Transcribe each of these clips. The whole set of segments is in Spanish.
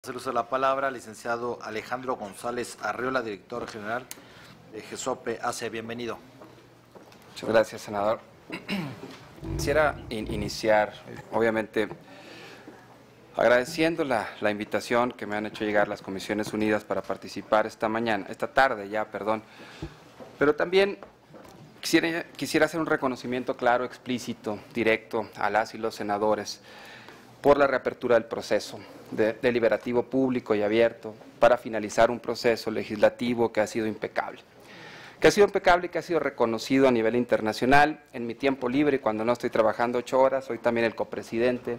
Hacer uso de la palabra, licenciado Alejandro González Arriola, director general de GESOPE AC. Bienvenido. Muchas gracias, senador. Quisiera iniciar, obviamente, agradeciendo la invitación que me han hecho llegar las Comisiones Unidas para participar esta tarde ya, pero también quisiera hacer un reconocimiento claro, explícito, directo a las y los senadores por la reapertura del proceso deliberativo público y abierto para finalizar un proceso legislativo que ha sido impecable. Que ha sido impecable y que ha sido reconocido a nivel internacional. En mi tiempo libre, cuando no estoy trabajando 8 horas, soy también el copresidente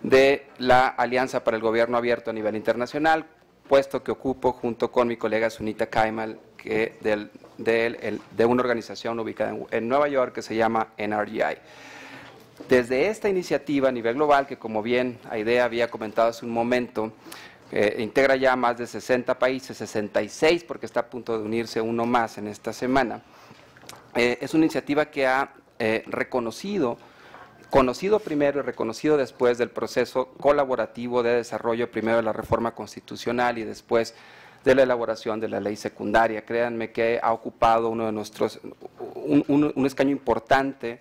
de la Alianza para el Gobierno Abierto a nivel internacional, puesto que ocupo junto con mi colega Sunita Kaimal, de una organización ubicada en Nueva York que se llama NRGI. Desde esta iniciativa a nivel global, que como bien Aidea había comentado hace un momento, integra ya más de 60 países, 66 porque está a punto de unirse uno más en esta semana, es una iniciativa que ha conocido primero y reconocido después del proceso colaborativo de desarrollo, primero de la reforma constitucional y después de la elaboración de la ley secundaria. Créanme que ha ocupado un escaño importante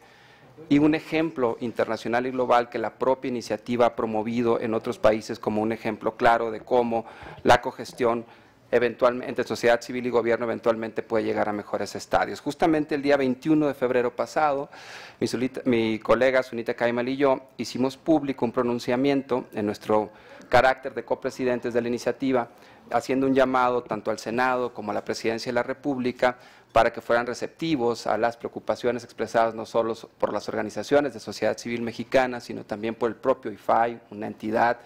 y un ejemplo internacional y global que la propia iniciativa ha promovido en otros países como un ejemplo claro de cómo la cogestión eventualmente entre sociedad civil y gobierno eventualmente puede llegar a mejores estadios. Justamente el día 21 de febrero pasado, mi colega Sunita Kaimal y yo hicimos público un pronunciamiento en nuestro carácter de copresidentes de la iniciativa, haciendo un llamado tanto al Senado como a la Presidencia de la República para que fueran receptivos a las preocupaciones expresadas no solo por las organizaciones de sociedad civil mexicana, sino también por el propio IFAI, una entidad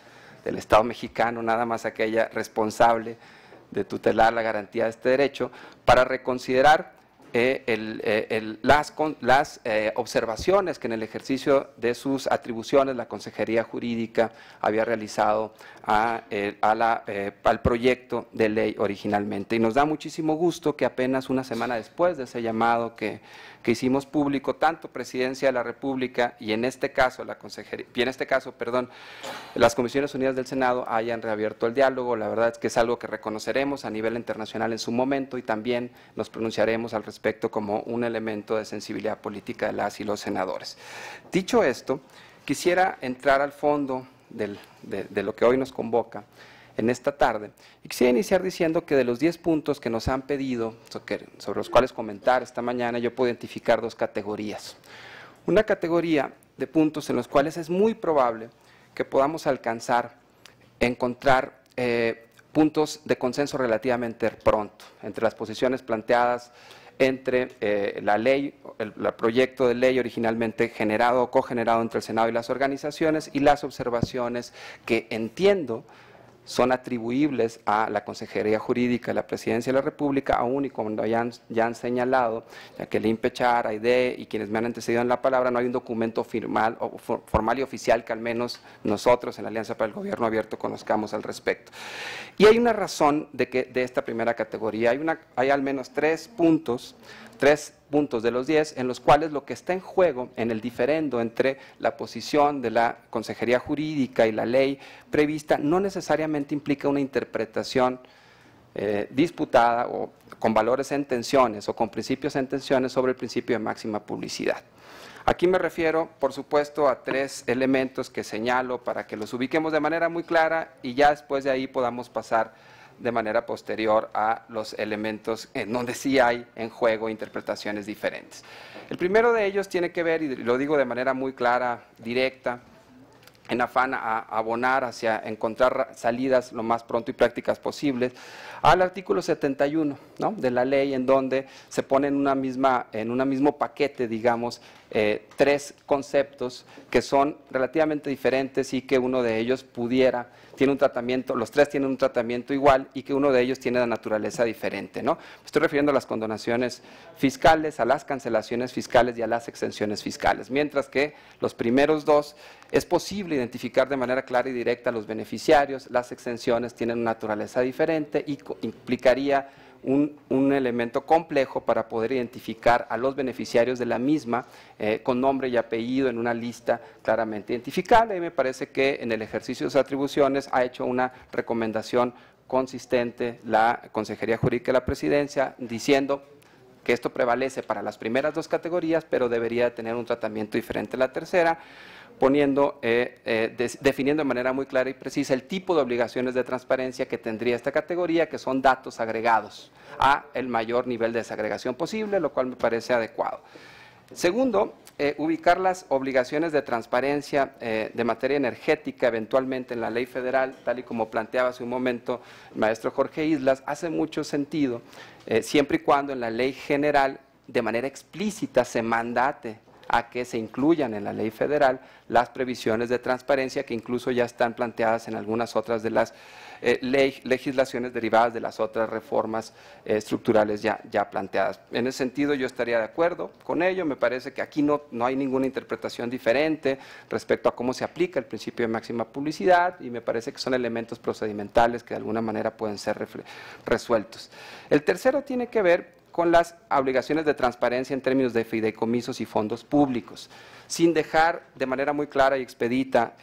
del Estado mexicano, nada más aquella responsable de tutelar la garantía de este derecho, para reconsiderar las observaciones que en el ejercicio de sus atribuciones la Consejería Jurídica había realizado al proyecto de ley originalmente. Y nos da muchísimo gusto que apenas una semana después de ese llamado que hicimos público, tanto Presidencia de la República y en este caso las Comisiones Unidas del Senado hayan reabierto el diálogo. La verdad es que es algo que reconoceremos a nivel internacional en su momento y también nos pronunciaremos al respecto como un elemento de sensibilidad política de las y los senadores. Dicho esto, quisiera entrar al fondo de lo que hoy nos convoca en esta tarde. Y quisiera iniciar diciendo que de los 10 puntos que nos han pedido, sobre los cuales comentar esta mañana, yo puedo identificar 2 categorías. Una categoría de puntos en los cuales es muy probable que podamos encontrar puntos de consenso relativamente pronto entre las posiciones planteadas entre la ley, el proyecto de ley originalmente generado o cogenerado entre el Senado y las organizaciones y las observaciones que entiendo son atribuibles a la Consejería Jurídica, a la Presidencia de la República, aún y cuando ya han señalado, ya que el INPECHAR, AIDE y quienes me han antecedido en la palabra, no hay un documento formal y oficial que al menos nosotros en la Alianza para el Gobierno Abierto conozcamos al respecto. Y hay una razón de esta primera categoría, hay al menos 3 puntos de los 10 en los cuales lo que está en juego en el diferendo entre la posición de la Consejería Jurídica y la ley prevista no necesariamente implica una interpretación disputada o con valores en tensiones o con principios en tensiones sobre el principio de máxima publicidad. Aquí me refiero, por supuesto, a 3 elementos que señalo para que los ubiquemos de manera muy clara y ya después de ahí podamos pasar de manera posterior a los elementos en donde sí hay en juego interpretaciones diferentes. El primero de ellos tiene que ver, y lo digo de manera muy clara, directa, en afán a abonar hacia encontrar salidas lo más pronto y prácticas posibles, al artículo 71, ¿no?, de la ley, en donde se pone en un mismo paquete, digamos, 3 conceptos que son relativamente diferentes y que uno de ellos tiene un tratamiento, los 3 tienen un tratamiento igual y que uno de ellos tiene de naturaleza diferente, ¿no? Me estoy refiriendo a las condonaciones fiscales, a las cancelaciones fiscales y a las exenciones fiscales, mientras que los primeros 2 es posible identificar de manera clara y directa a los beneficiarios, las exenciones tienen una naturaleza diferente y implicaría un elemento complejo para poder identificar a los beneficiarios de la misma con nombre y apellido en una lista claramente identificable. Y me parece que en el ejercicio de sus atribuciones ha hecho una recomendación consistente la Consejería Jurídica de la Presidencia, diciendo que esto prevalece para las primeras dos categorías, pero debería tener un tratamiento diferente en la tercera, poniendo, definiendo de manera muy clara y precisa el tipo de obligaciones de transparencia que tendría esta categoría, que son datos agregados a el mayor nivel de desagregación posible, lo cual me parece adecuado. Segundo, ubicar las obligaciones de transparencia de materia energética eventualmente en la ley federal, tal y como planteaba hace un momento el maestro Jorge Islas, hace mucho sentido, siempre y cuando en la ley general de manera explícita se mandate a que se incluyan en la ley federal las previsiones de transparencia que incluso ya están planteadas en algunas otras de las legislaciones derivadas de las otras reformas estructurales ya planteadas. En ese sentido yo estaría de acuerdo con ello, me parece que aquí no hay ninguna interpretación diferente respecto a cómo se aplica el principio de máxima publicidad y me parece que son elementos procedimentales que de alguna manera pueden ser resueltos. El tercero tiene que ver con las obligaciones de transparencia en términos de fideicomisos y fondos públicos, sin dejar de manera muy clara y expedita,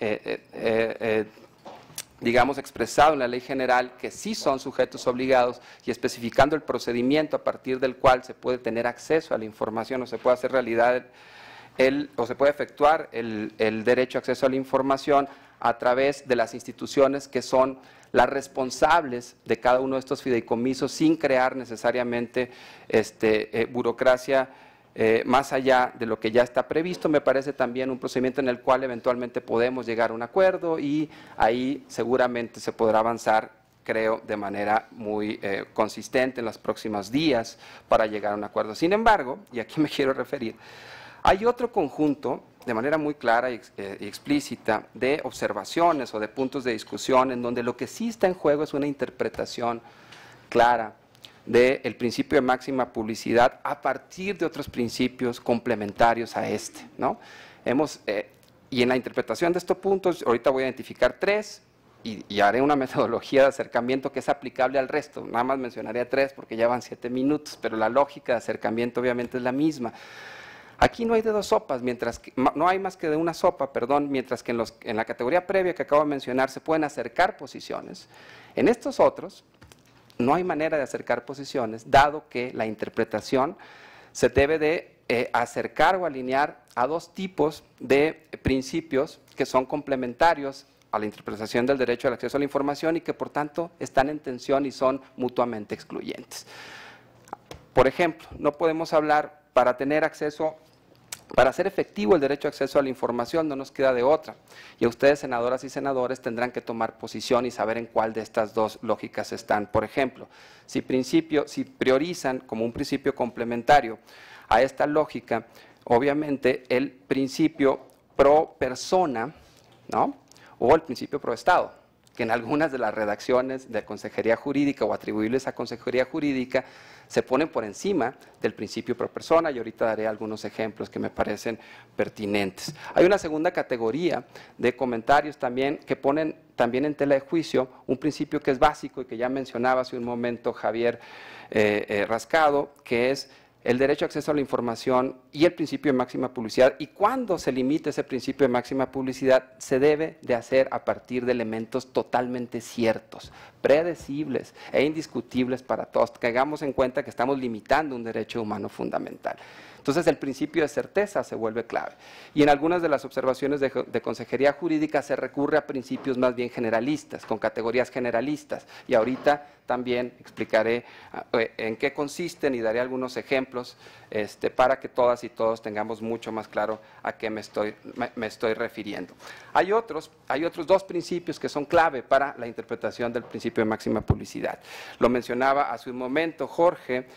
digamos, expresado en la ley general que sí son sujetos obligados y especificando el procedimiento a partir del cual se puede tener acceso a la información o se puede hacer realidad o se puede efectuar el derecho a acceso a la información a través de las instituciones que son las responsables de cada uno de estos fideicomisos sin crear necesariamente burocracia más allá de lo que ya está previsto. Me parece también un procedimiento en el cual eventualmente podemos llegar a un acuerdo y ahí seguramente se podrá avanzar, creo, de manera muy consistente en los próximos días para llegar a un acuerdo. Sin embargo, y aquí me quiero referir, hay otro conjunto de manera muy clara y explícita de observaciones o de puntos de discusión en donde lo que sí está en juego es una interpretación clara del principio de máxima publicidad a partir de otros principios complementarios a este, ¿no? Y en la interpretación de estos puntos, ahorita voy a identificar tres y haré una metodología de acercamiento que es aplicable al resto. Nada más mencionaré 3 porque ya van 7 minutos, pero la lógica de acercamiento obviamente es la misma. Aquí no hay de dos sopas, no hay más que de una sopa, perdón, mientras que en la categoría previa que acabo de mencionar se pueden acercar posiciones. En estos otros no hay manera de acercar posiciones, dado que la interpretación se debe de acercar o alinear a dos tipos de principios que son complementarios a la interpretación del derecho al acceso a la información y que por tanto están en tensión y son mutuamente excluyentes. Por ejemplo, no podemos hablar para tener acceso. Para hacer efectivo el derecho a acceso a la información no nos queda de otra y a ustedes, senadoras y senadores, tendrán que tomar posición y saber en cuál de estas dos lógicas están. Por ejemplo, si priorizan como un principio complementario a esta lógica, obviamente el principio pro persona, ¿no? O el principio pro Estado, que en algunas de las redacciones de Consejería Jurídica o atribuibles a Consejería Jurídica se ponen por encima del principio pro persona y ahorita daré algunos ejemplos que me parecen pertinentes. Hay una segunda categoría de comentarios también que ponen también en tela de juicio un principio que es básico y que ya mencionaba hace un momento Javier Rascado, que es el derecho a acceso a la información y el principio de máxima publicidad, y cuando se limite ese principio de máxima publicidad se debe de hacer a partir de elementos totalmente ciertos, predecibles e indiscutibles para todos. Tengamos en cuenta que estamos limitando un derecho humano fundamental. Entonces el principio de certeza se vuelve clave. Y en algunas de las observaciones de Consejería Jurídica se recurre a principios más bien generalistas, con categorías generalistas. Y ahorita también explicaré en qué consisten y daré algunos ejemplos para que todas y todos tengamos mucho más claro a qué me estoy refiriendo. Hay otros dos principios que son clave para la interpretación del principio de máxima publicidad. Lo mencionaba hace un momento Jorge,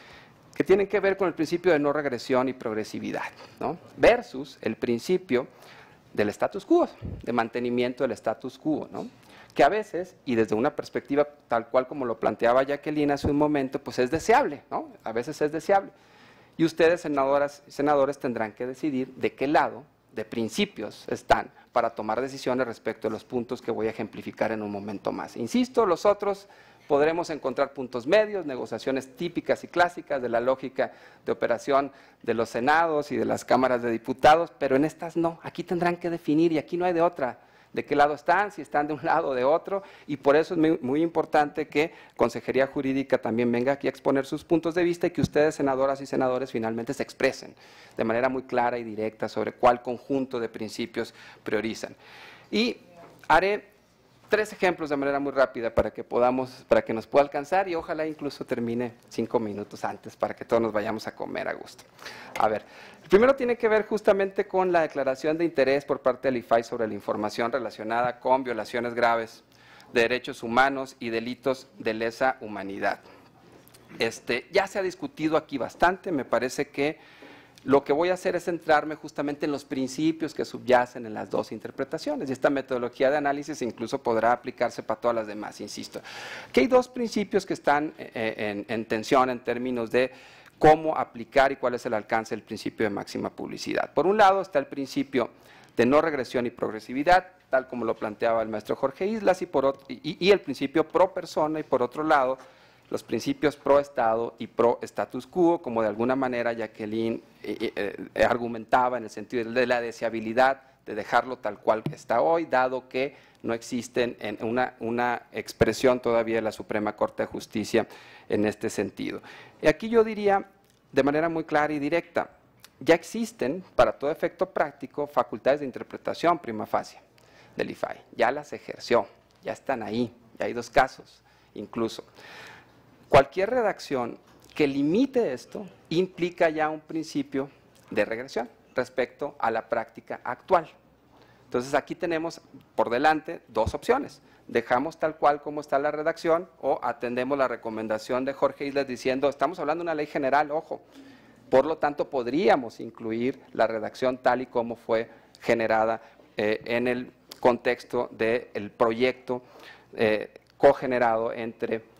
que tienen que ver con el principio de no regresión y progresividad, ¿no? Versus el principio del status quo, de mantenimiento del status quo, ¿no? Que a veces, y desde una perspectiva tal cual como lo planteaba Jacqueline hace un momento, pues es deseable, ¿no? A veces es deseable. Y ustedes, senadoras y senadores, tendrán que decidir de qué lado de principios están para tomar decisiones respecto a los puntos que voy a ejemplificar en un momento más. Insisto, los otros Podremos encontrar puntos medios, negociaciones típicas y clásicas de la lógica de operación de los senados y de las cámaras de diputados, pero en estas no, aquí tendrán que definir y aquí no hay de otra. De qué lado están, si están de un lado o de otro, y por eso es muy importante que Consejería Jurídica también venga aquí a exponer sus puntos de vista y que ustedes, senadoras y senadores, finalmente se expresen de manera muy clara y directa sobre cuál conjunto de principios priorizan. Y haré 3 ejemplos de manera muy rápida para que nos pueda alcanzar y ojalá incluso termine 5 minutos antes para que todos nos vayamos a comer a gusto. A ver, el primero tiene que ver justamente con la declaración de interés por parte del IFAI sobre la información relacionada con violaciones graves de derechos humanos y delitos de lesa humanidad. Ya se ha discutido aquí bastante, me parece que lo que voy a hacer es centrarme justamente en los principios que subyacen en las 2 interpretaciones y esta metodología de análisis incluso podrá aplicarse para todas las demás, insisto. Aquí hay 2 principios que están en tensión en términos de cómo aplicar y cuál es el alcance del principio de máxima publicidad. Por un lado está el principio de no regresión y progresividad, tal como lo planteaba el maestro Jorge Islas, y el principio pro persona, y por otro lado los principios pro Estado y pro status quo, como de alguna manera Jacqueline argumentaba en el sentido de la deseabilidad de dejarlo tal cual está hoy, dado que no existen una expresión todavía de la Suprema Corte de Justicia en este sentido. Y aquí yo diría de manera muy clara y directa, ya existen para todo efecto práctico facultades de interpretación prima facie del IFAI, ya las ejerció, ya están ahí, ya hay 2 casos incluso. Cualquier redacción que limite esto implica ya un principio de regresión respecto a la práctica actual. Entonces aquí tenemos por delante 2 opciones. Dejamos tal cual como está la redacción o atendemos la recomendación de Jorge Islas diciendo, estamos hablando de una ley general, ojo, por lo tanto podríamos incluir la redacción tal y como fue generada en el contexto del proyecto cogenerado entre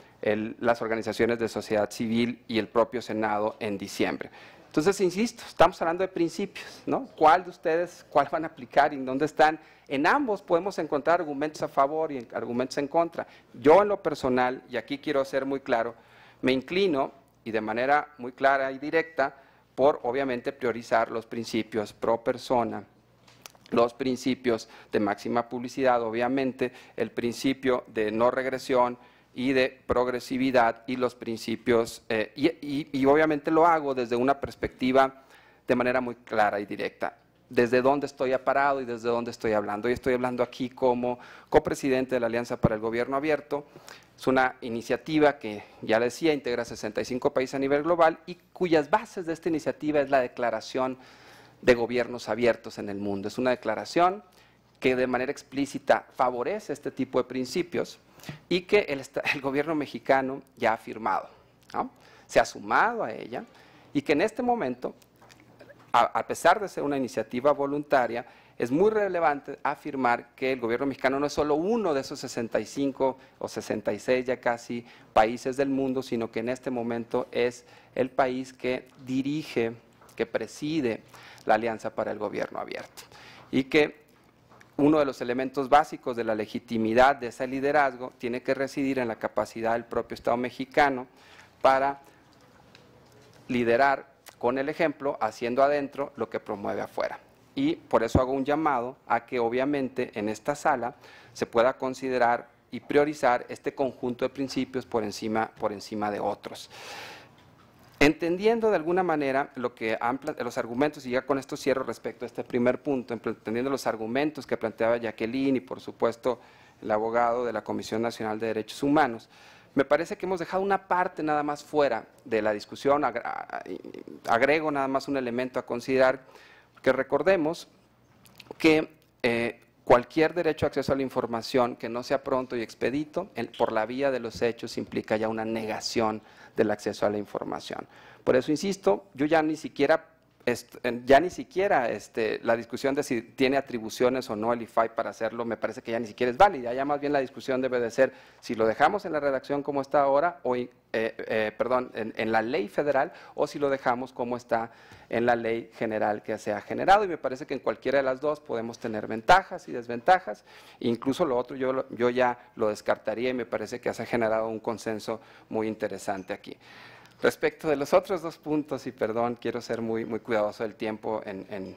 las organizaciones de sociedad civil y el propio Senado en diciembre. Entonces, insisto, estamos hablando de principios, ¿no? ¿Cuál de ustedes, cuál van a aplicar y en dónde están? En ambos podemos encontrar argumentos a favor y argumentos en contra. Yo en lo personal, y aquí quiero ser muy claro, me inclino, y de manera muy clara y directa, por obviamente priorizar los principios pro persona, los principios de máxima publicidad, obviamente el principio de no regresión, y de progresividad y los principios, y obviamente lo hago desde una perspectiva de manera muy clara y directa, desde dónde estoy aparado y desde dónde estoy hablando. Y estoy hablando aquí como copresidente de la Alianza para el Gobierno Abierto. Es una iniciativa que, ya le decía, integra 65 países a nivel global y cuyas bases de esta iniciativa es la Declaración de Gobiernos Abiertos en el Mundo. Es una declaración que de manera explícita favorece este tipo de principios y que el gobierno mexicano ya ha firmado, ¿no? Se ha sumado a ella y que en este momento, a pesar de ser una iniciativa voluntaria, es muy relevante afirmar que el gobierno mexicano no es solo uno de esos 65 o 66 ya casi países del mundo, sino que en este momento es el país que dirige, que preside la Alianza para el Gobierno Abierto y que uno de los elementos básicos de la legitimidad de ese liderazgo tiene que residir en la capacidad del propio Estado mexicano para liderar con el ejemplo, haciendo adentro lo que promueve afuera. Y por eso hago un llamado a que obviamente en esta sala se pueda considerar y priorizar este conjunto de principios por encima de otros. Entendiendo de alguna manera los argumentos, y ya con esto cierro respecto a este primer punto, entendiendo los argumentos que planteaba Jacqueline y por supuesto el abogado de la Comisión Nacional de Derechos Humanos, me parece que hemos dejado una parte nada más fuera de la discusión, agrego nada más un elemento a considerar, que recordemos que cualquier derecho a acceso a la información que no sea pronto y expedito, por la vía de los hechos implica ya una negación del acceso a la información. Por eso insisto, yo ya ni siquiera ya ni siquiera la discusión de si tiene atribuciones o no el IFAI para hacerlo, me parece que ya ni siquiera es válida. Ya más bien la discusión debe de ser si lo dejamos en la redacción como está ahora, o en la ley federal, o si lo dejamos como está en la ley general que se ha generado. Y me parece que en cualquiera de las dos podemos tener ventajas y desventajas. Incluso lo otro yo ya lo descartaría y me parece que se ha generado un consenso muy interesante aquí. Respecto de los otros dos puntos, y perdón, quiero ser muy cuidadoso del tiempo en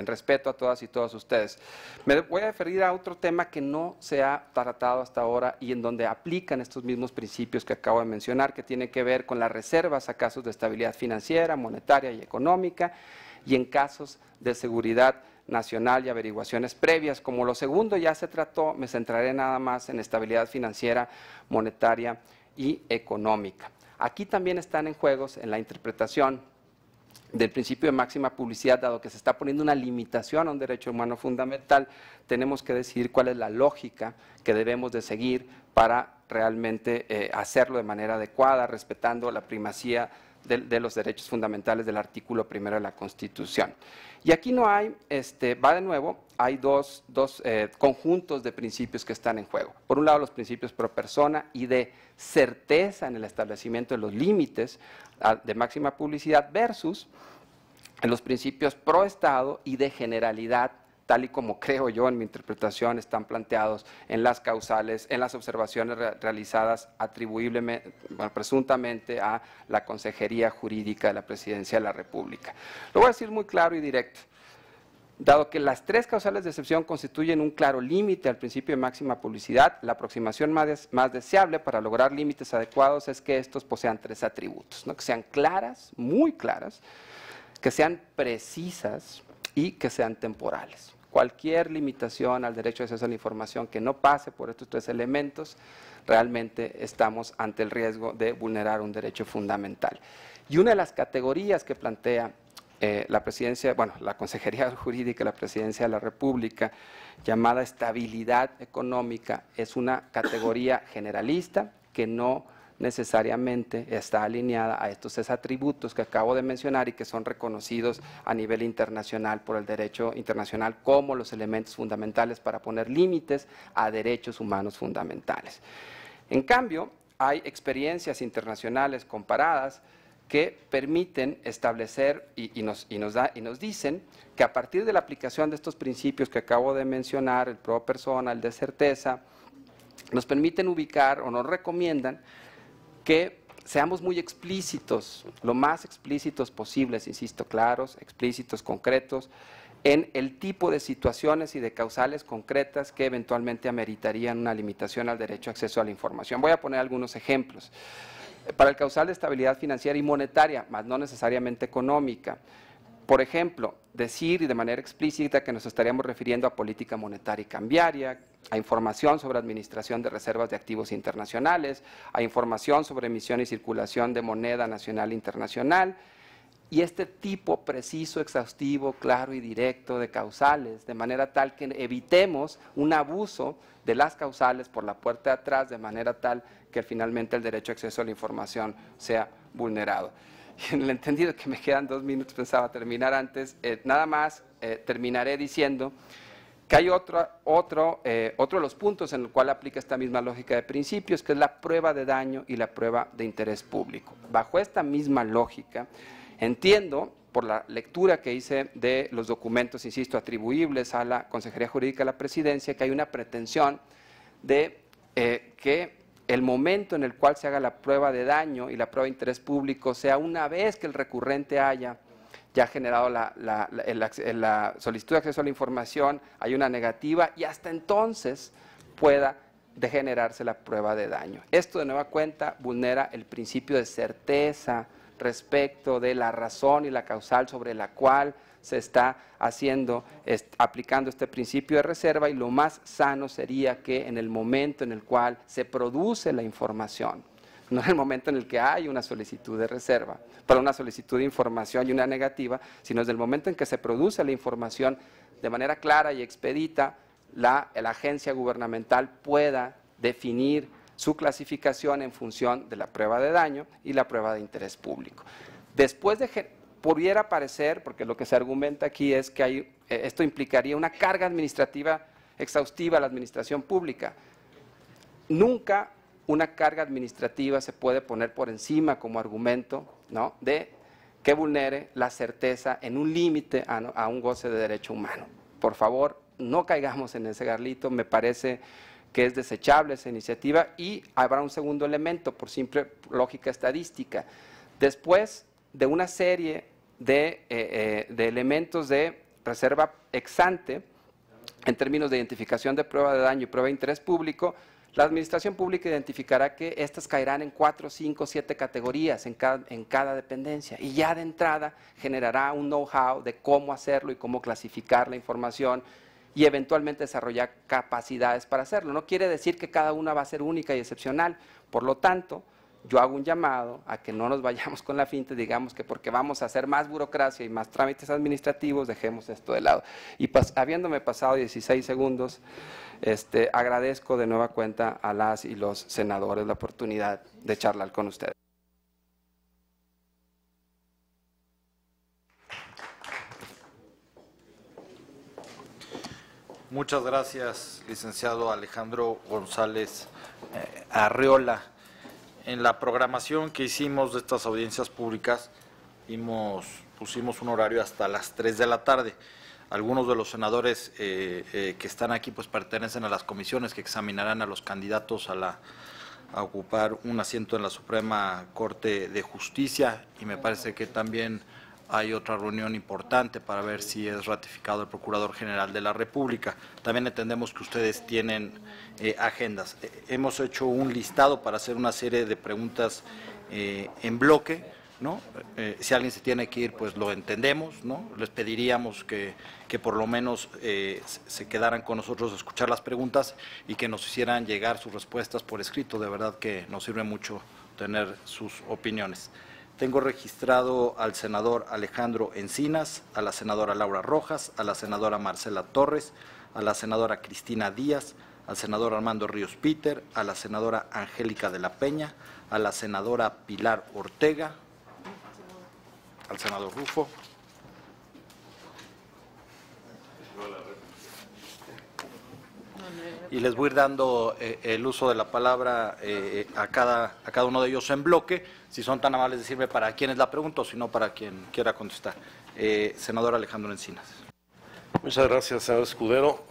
respeto a todas y todos ustedes. Me voy a referir a otro tema que no se ha tratado hasta ahora y en donde aplican estos mismos principios que acabo de mencionar, que tiene que ver con las reservas a casos de estabilidad financiera, monetaria y económica, y en casos de seguridad nacional y averiguaciones previas. Como lo segundo ya se trató, me centraré nada más en estabilidad financiera, monetaria y económica. Aquí también están en juegos en la interpretación del principio de máxima publicidad, dado que se está poniendo una limitación a un derecho humano fundamental, tenemos que decidir cuál es la lógica que debemos de seguir para realmente hacerlo de manera adecuada, respetando la primacía de los derechos fundamentales del artículo 1 de la Constitución. Y aquí no hay, va de nuevo, hay dos conjuntos de principios que están en juego. Por un lado, los principios pro persona y de certeza en el establecimiento de los límites de máxima publicidad versus los principios pro Estado y de generalidad, tal y como creo yo en mi interpretación están planteados en las causales, en las observaciones realizadas atribuiblemente, presuntamente a la Consejería Jurídica de la Presidencia de la República. Lo voy a decir muy claro y directo. Dado que las tres causales de excepción constituyen un claro límite al principio de máxima publicidad, la aproximación más deseable para lograr límites adecuados es que estos posean tres atributos, ¿no? Que sean claras, muy claras, que sean precisas y que sean temporales. Cualquier limitación al derecho de acceso a la información que no pase por estos tres elementos, realmente estamos ante el riesgo de vulnerar un derecho fundamental. Y una de las categorías que plantea la presidencia, la Consejería Jurídica de la Presidencia de la República, llamada estabilidad económica, es una categoría generalista que no necesariamente está alineada a estos tres atributos que acabo de mencionar y que son reconocidos a nivel internacional por el derecho internacional como los elementos fundamentales para poner límites a derechos humanos fundamentales. En cambio, hay experiencias internacionales comparadas que permiten establecer y nos dicen que a partir de la aplicación de estos principios que acabo de mencionar, el pro persona, el de certeza, nos permiten ubicar o nos recomiendan que seamos muy explícitos, lo más explícitos posibles, insisto, claros, explícitos, concretos, en el tipo de situaciones y de causales concretas que eventualmente ameritarían una limitación al derecho a acceso a la información. Voy a poner algunos ejemplos. Para el causal de estabilidad financiera y monetaria, más no necesariamente económica. Por ejemplo, decir y de manera explícita que nos estaríamos refiriendo a política monetaria y cambiaria, a información sobre administración de reservas de activos internacionales, a información sobre emisión y circulación de moneda nacional e internacional, y este tipo preciso, exhaustivo, claro y directo de causales, de manera tal que evitemos un abuso de las causales por la puerta de atrás, de manera tal que finalmente el derecho a acceso a la información sea vulnerado. Y en el entendido que me quedan 2 minutos, pensaba terminar antes, nada más terminaré diciendo que hay otro de los puntos en el cual aplica esta misma lógica de principios, que es la prueba de daño y la prueba de interés público. Bajo esta misma lógica, entiendo, por la lectura que hice de los documentos, insisto, atribuibles a la Consejería Jurídica de la Presidencia, que hay una pretensión de que el momento en el cual se haga la prueba de daño y la prueba de interés público sea una vez que el recurrente haya ya generado la solicitud de acceso a la información, hay una negativa y hasta entonces pueda degenerarse la prueba de daño. Esto de nueva cuenta vulnera el principio de certeza respecto de la razón y la causal sobre la cual se está aplicando este principio de reserva, y lo más sano sería que en el momento en el cual se produce la información, no en el momento en el que hay una solicitud de reserva, para una solicitud de información y una negativa, sino desde el momento en que se produce la información de manera clara y expedita, la agencia gubernamental pueda definir su clasificación en función de la prueba de daño y la prueba de interés público. Después de pudiera parecer, porque lo que se argumenta aquí es que esto implicaría una carga administrativa exhaustiva a la administración pública. Nunca una carga administrativa se puede poner por encima como argumento, ¿no?, de que vulnere la certeza en un límite a un goce de derecho humano. Por favor, no caigamos en ese garlito, me parece que es desechable esa iniciativa, y habrá un segundo elemento por simple lógica estadística. Después de una serie de elementos de reserva ex ante, en términos de identificación de prueba de daño y prueba de interés público, la administración pública identificará que estas caerán en 4, 5, 7 categorías en cada dependencia, y ya de entrada generará un know-how de cómo hacerlo y cómo clasificar la información y eventualmente desarrollar capacidades para hacerlo. No quiere decir que cada una va a ser única y excepcional. Por lo tanto, yo hago un llamado a que no nos vayamos con la finta, digamos que porque vamos a hacer más burocracia y más trámites administrativos, dejemos esto de lado. Y habiéndome pasado 16 segundos, agradezco de nueva cuenta a las y los senadores la oportunidad de charlar con ustedes. Muchas gracias, licenciado Alejandro González Arreola. En la programación que hicimos de estas audiencias públicas, pusimos un horario hasta las 3 de la tarde. Algunos de los senadores que están aquí pues pertenecen a las comisiones que examinarán a los candidatos a ocupar un asiento en la Suprema Corte de Justicia, y me parece que también hay otra reunión importante para ver si es ratificado el Procurador General de la República. También entendemos que ustedes tienen agendas. Hemos hecho un listado para hacer una serie de preguntas en bloque, ¿no? Si alguien se tiene que ir, pues lo entendemos, ¿no? Les pediríamos que por lo menos se quedaran con nosotros a escuchar las preguntas y que nos hicieran llegar sus respuestas por escrito. De verdad que nos sirve mucho tener sus opiniones. Tengo registrado al senador Alejandro Encinas, a la senadora Laura Rojas, a la senadora Marcela Torres, a la senadora Cristina Díaz, al senador Armando Ríos Peter, a la senadora Angélica de la Peña, a la senadora Pilar Ortega, al senador Rufo. Y les voy a ir dando el uso de la palabra a cada uno de ellos en bloque, si son tan amables de decirme para quién es la pregunta o si no para quien quiera contestar. Senador Alejandro Encinas. Muchas gracias, senador Escudero.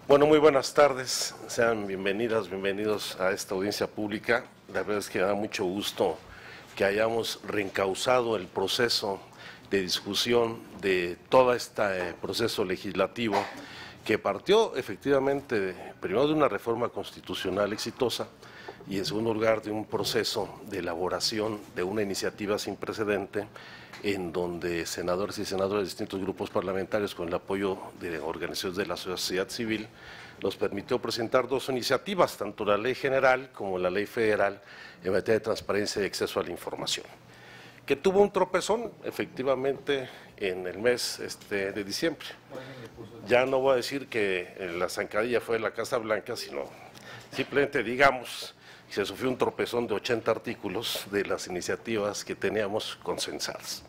Bueno, muy buenas tardes, sean bienvenidas, bienvenidos a esta audiencia pública. La verdad es que me da mucho gusto que hayamos reencauzado el proceso de discusión de todo este proceso legislativo que partió efectivamente primero de una reforma constitucional exitosa y en segundo lugar de un proceso de elaboración de una iniciativa sin precedente en donde senadores y senadoras de distintos grupos parlamentarios con el apoyo de organizaciones de la sociedad civil nos permitió presentar dos iniciativas, tanto la ley general como la ley federal en materia de transparencia y acceso a la información, que tuvo un tropezón efectivamente en el mes de diciembre. Ya no voy a decir que la zancadilla fue la Casa Blanca, sino simplemente digamos que se sufrió un tropezón de 80 artículos de las iniciativas que teníamos consensadas.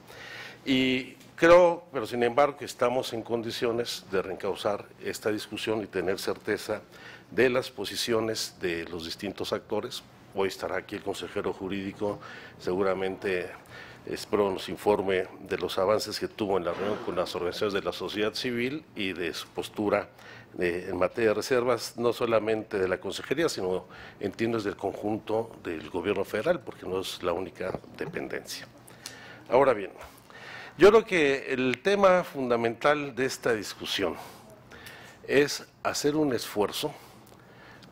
Y creo, pero sin embargo, que estamos en condiciones de reencauzar esta discusión y tener certeza de las posiciones de los distintos actores. Hoy estará aquí el consejero jurídico, seguramente espero nos informe de los avances que tuvo en la reunión con las organizaciones de la sociedad civil y de su postura en materia de reservas, no solamente de la consejería, sino entiendo desde el conjunto del gobierno federal, porque no es la única dependencia. Ahora bien, yo creo que el tema fundamental de esta discusión es hacer un esfuerzo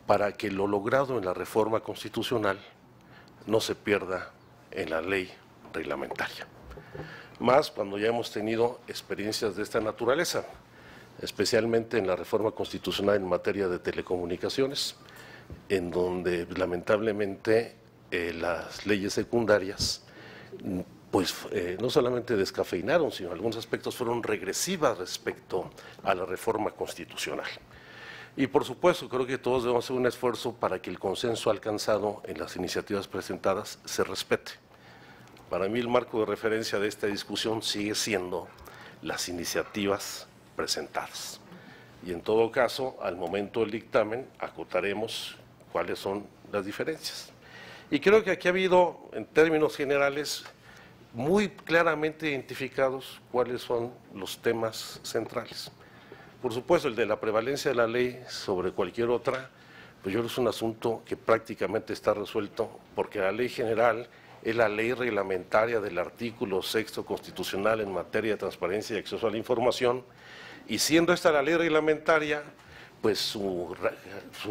para que lo logrado en la reforma constitucional no se pierda en la ley reglamentaria. Más cuando ya hemos tenido experiencias de esta naturaleza, especialmente en la reforma constitucional en materia de telecomunicaciones, en donde lamentablemente las leyes secundarias pues no solamente descafeinaron, sino en algunos aspectos fueron regresivas respecto a la reforma constitucional. Y por supuesto, creo que todos debemos hacer un esfuerzo para que el consenso alcanzado en las iniciativas presentadas se respete. Para mí el marco de referencia de esta discusión sigue siendo las iniciativas presentadas. Y en todo caso, al momento del dictamen, acotaremos cuáles son las diferencias. Y creo que aquí ha habido, en términos generales, muy claramente identificados cuáles son los temas centrales. Por supuesto, el de la prevalencia de la ley sobre cualquier otra, pues yo creo que es un asunto que prácticamente está resuelto, porque la ley general es la ley reglamentaria del artículo 6º constitucional en materia de transparencia y acceso a la información, y siendo esta la ley reglamentaria, pues su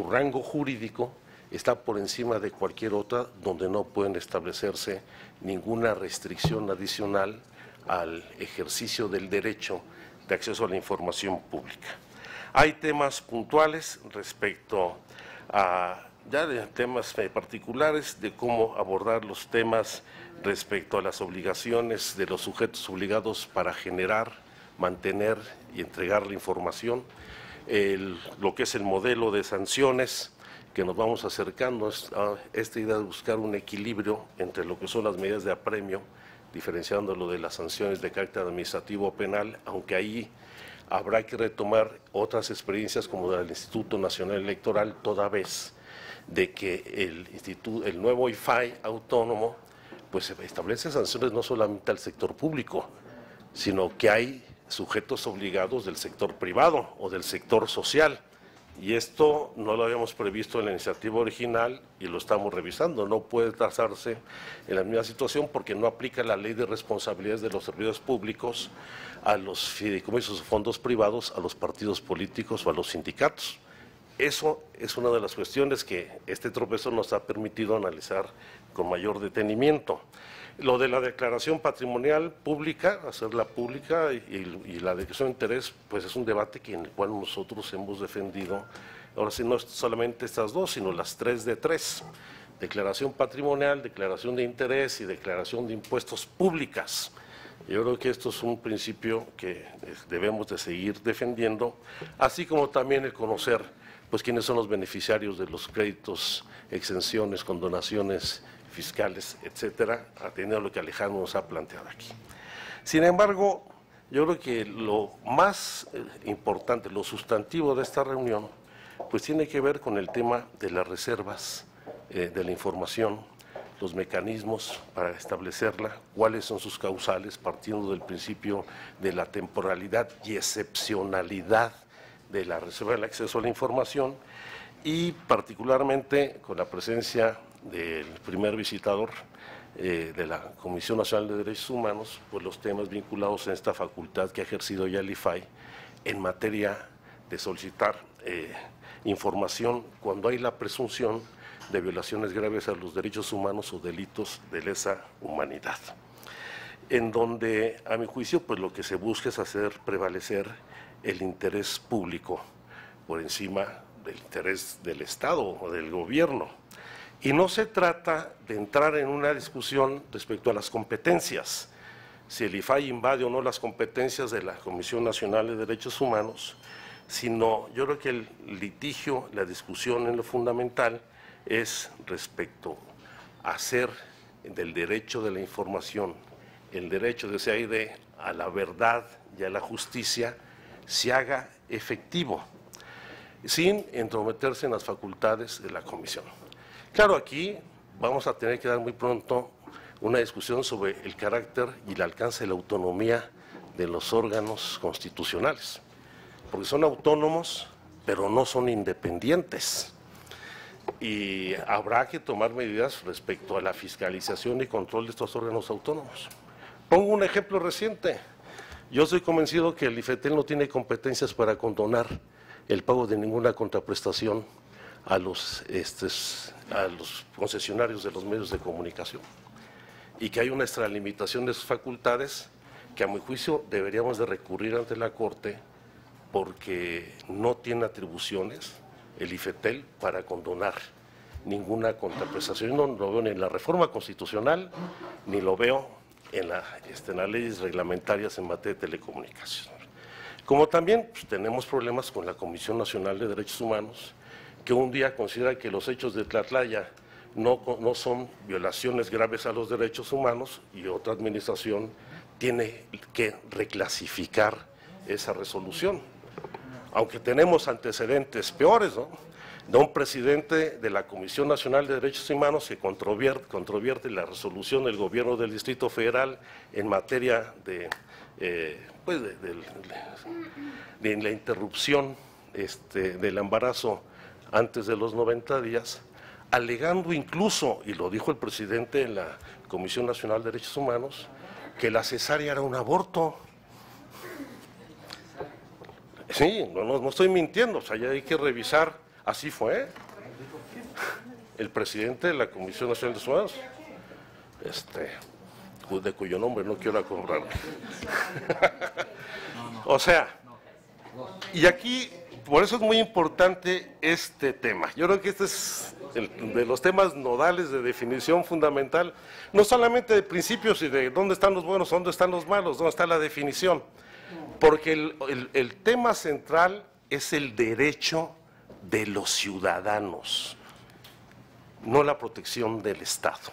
rango jurídico está por encima de cualquier otra, donde no pueden establecerse ninguna restricción adicional al ejercicio del derecho de acceso a la información pública. Hay temas puntuales respecto a ya de temas particulares de cómo abordar los temas respecto a las obligaciones de los sujetos obligados para generar, mantener y entregar la información, lo que es el modelo de sanciones, que nos vamos acercando a esta idea de buscar un equilibrio entre lo que son las medidas de apremio, diferenciándolo de las sanciones de carácter administrativo o penal, aunque ahí habrá que retomar otras experiencias como la del Instituto Nacional Electoral, toda vez de que el nuevo IFAI autónomo pues establece sanciones no solamente al sector público, sino que hay sujetos obligados del sector privado o del sector social. Y esto no lo habíamos previsto en la iniciativa original y lo estamos revisando. No puede trazarse en la misma situación porque no aplica la ley de responsabilidades de los servidores públicos a los fideicomisos o fondos privados, a los partidos políticos o a los sindicatos. Eso es una de las cuestiones que este tropezón nos ha permitido analizar con mayor detenimiento. Lo de la declaración patrimonial pública, hacerla pública y la declaración de interés, pues es un debate en el cual nosotros hemos defendido, ahora sí no solamente estas dos, sino las 3 de 3, declaración patrimonial, declaración de interés y declaración de impuestos públicas. Yo creo que esto es un principio que debemos de seguir defendiendo, así como también el conocer pues quiénes son los beneficiarios de los créditos, exenciones, condonaciones fiscales, etcétera, atendiendo a lo que Alejandro nos ha planteado aquí. Sin embargo, yo creo que lo más importante, lo sustantivo de esta reunión, pues tiene que ver con el tema de las reservas de la información, los mecanismos para establecerla, cuáles son sus causales, partiendo del principio de la temporalidad y excepcionalidad de la reserva del acceso a la información, y particularmente con la presencia del primer visitador de la Comisión Nacional de Derechos Humanos, pues los temas vinculados en esta facultad que ha ejercido ya el IFAI en materia de solicitar información cuando hay la presunción de violaciones graves a los derechos humanos o delitos de lesa humanidad, en donde, a mi juicio, pues lo que se busca es hacer prevalecer el interés público por encima del interés del Estado o del gobierno. Y no se trata de entrar en una discusión respecto a las competencias, si el IFAI invade o no las competencias de la Comisión Nacional de Derechos Humanos, sino yo creo que el litigio, la discusión en lo fundamental es respecto a hacer del derecho de la información, el derecho de ese aire a la verdad y a la justicia, se haga efectivo, sin entrometerse en las facultades de la Comisión. Claro, aquí vamos a tener que dar muy pronto una discusión sobre el carácter y el alcance de la autonomía de los órganos constitucionales, porque son autónomos, pero no son independientes. Y habrá que tomar medidas respecto a la fiscalización y control de estos órganos autónomos. Pongo un ejemplo reciente. Yo estoy convencido que el IFETEL no tiene competencias para condonar el pago de ninguna contraprestación a los concesionarios de los medios de comunicación, y que hay una extralimitación de sus facultades que a mi juicio deberíamos de recurrir ante la Corte, porque no tiene atribuciones el IFETEL para condonar ninguna contraprestación. No lo veo ni en la reforma constitucional, ni lo veo en las leyes reglamentarias en materia de telecomunicaciones. Como también pues, tenemos problemas con la Comisión Nacional de Derechos Humanos, que un día considera que los hechos de Tlatlaya no son violaciones graves a los derechos humanos, y otra administración tiene que reclasificar esa resolución. Aunque tenemos antecedentes peores, ¿no?, de un presidente de la Comisión Nacional de Derechos Humanos que controvierte la resolución del gobierno del Distrito Federal en materia de la interrupción del embarazo antes de los 90 días, alegando incluso, y lo dijo el presidente en la Comisión Nacional de Derechos Humanos, que la cesárea era un aborto. Sí, no estoy mintiendo, o sea, ya hay que revisar, así fue. El presidente de la Comisión Nacional de Derechos Humanos, de cuyo nombre no quiero acordarme. O sea, y aquí, por eso es muy importante este tema. Yo creo que este es de los temas nodales de definición fundamental, no solamente de principios y de dónde están los buenos, dónde están los malos, dónde está la definición, porque el tema central es el derecho de los ciudadanos, no la protección del Estado,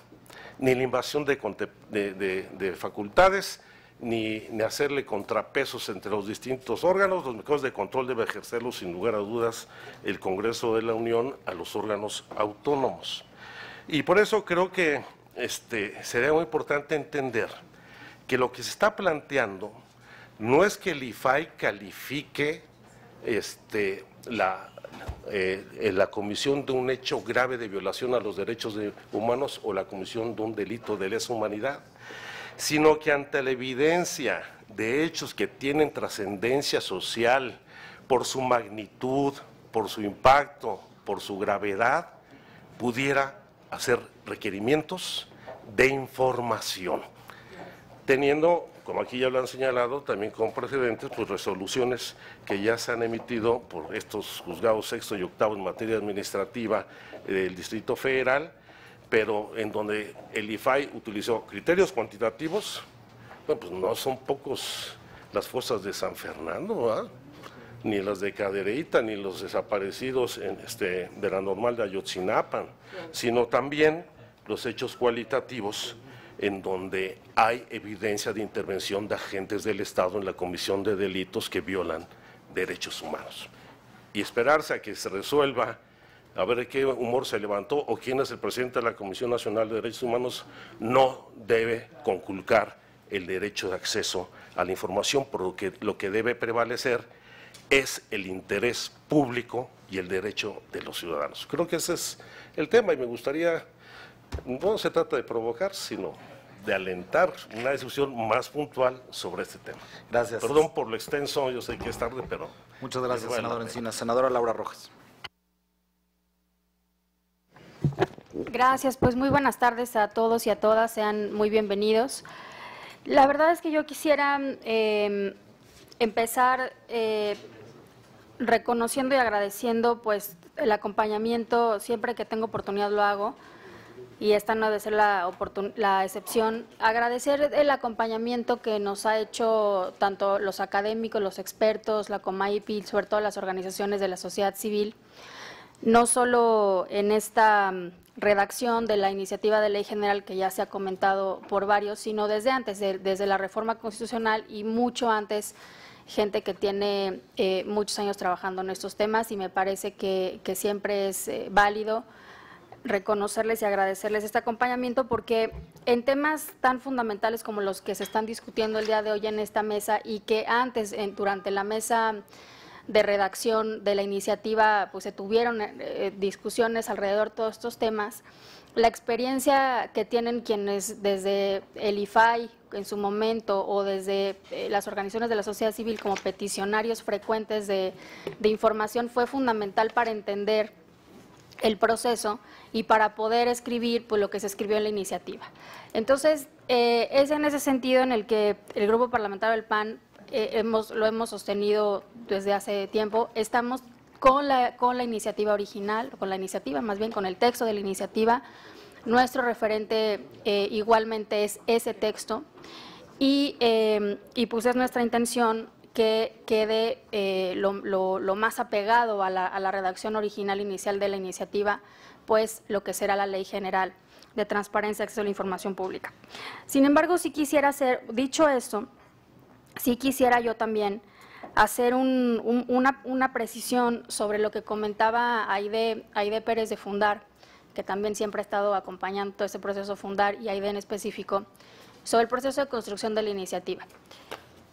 ni la invasión de facultades, ni hacerle contrapesos entre los distintos órganos. Los mecanismos de control debe ejercerlos sin lugar a dudas el Congreso de la Unión a los órganos autónomos. Y por eso creo que sería muy importante entender que lo que se está planteando no es que el IFAI califique la comisión de un hecho grave de violación a los derechos humanos o la comisión de un delito de lesa humanidad, sino que ante la evidencia de hechos que tienen trascendencia social por su magnitud, por su impacto, por su gravedad, pudiera hacer requerimientos de información, teniendo, como aquí ya lo han señalado, también con precedentes, pues resoluciones que ya se han emitido por estos juzgados sexto y octavo en materia administrativa del Distrito Federal, pero en donde el IFAI utilizó criterios cuantitativos. Bueno, pues no son pocos las fosas de San Fernando, ¿verdad?, ni las de Cadereyta, ni los desaparecidos de la normal de Ayotzinapa, sino también los hechos cualitativos en donde hay evidencia de intervención de agentes del Estado en la comisión de delitos que violan derechos humanos. Y esperarse a que se resuelva, a ver qué humor se levantó o quién es el presidente de la Comisión Nacional de Derechos Humanos, no debe conculcar el derecho de acceso a la información, porque lo que debe prevalecer es el interés público y el derecho de los ciudadanos. Creo que ese es el tema y me gustaría, no se trata de provocar, sino de alentar una discusión más puntual sobre este tema. Gracias. Perdón por lo extenso, yo sé que es tarde, pero... Muchas gracias, senador Encinas. Senadora Laura Rojas. Gracias, pues muy buenas tardes a todos y a todas, sean muy bienvenidos. La verdad es que yo quisiera empezar reconociendo y agradeciendo pues el acompañamiento, siempre que tengo oportunidad lo hago, y esta no debe ser la excepción. Agradecer el acompañamiento que nos ha hecho tanto los académicos, los expertos, la COMAIPI, sobre todo las organizaciones de la sociedad civil, no solo en esta redacción de la iniciativa de ley general que ya se ha comentado por varios, sino desde antes, desde la reforma constitucional y mucho antes, gente que tiene muchos años trabajando en estos temas, y me parece que siempre es válido reconocerles y agradecerles este acompañamiento, porque en temas tan fundamentales como los que se están discutiendo el día de hoy en esta mesa, y que antes, durante la mesa de redacción de la iniciativa, pues se tuvieron discusiones alrededor de todos estos temas, la experiencia que tienen quienes desde el IFAI en su momento o desde las organizaciones de la sociedad civil como peticionarios frecuentes de información fue fundamental para entender el proceso y para poder escribir pues lo que se escribió en la iniciativa. Entonces, es en ese sentido en el que el Grupo Parlamentario del PAN lo hemos sostenido desde hace tiempo. Estamos con la iniciativa original, con el texto de la iniciativa. Nuestro referente igualmente es ese texto, y pues es nuestra intención que quede lo más apegado a la redacción original inicial de la iniciativa después lo que será la Ley General de Transparencia y Acceso a la Información Pública. Sin embargo, si quisiera hacer, dicho esto, sí quisiera yo también hacer una precisión sobre lo que comentaba Aide Pérez de Fundar, que también siempre ha estado acompañando todo este proceso Fundar, y Aide en específico, sobre el proceso de construcción de la iniciativa.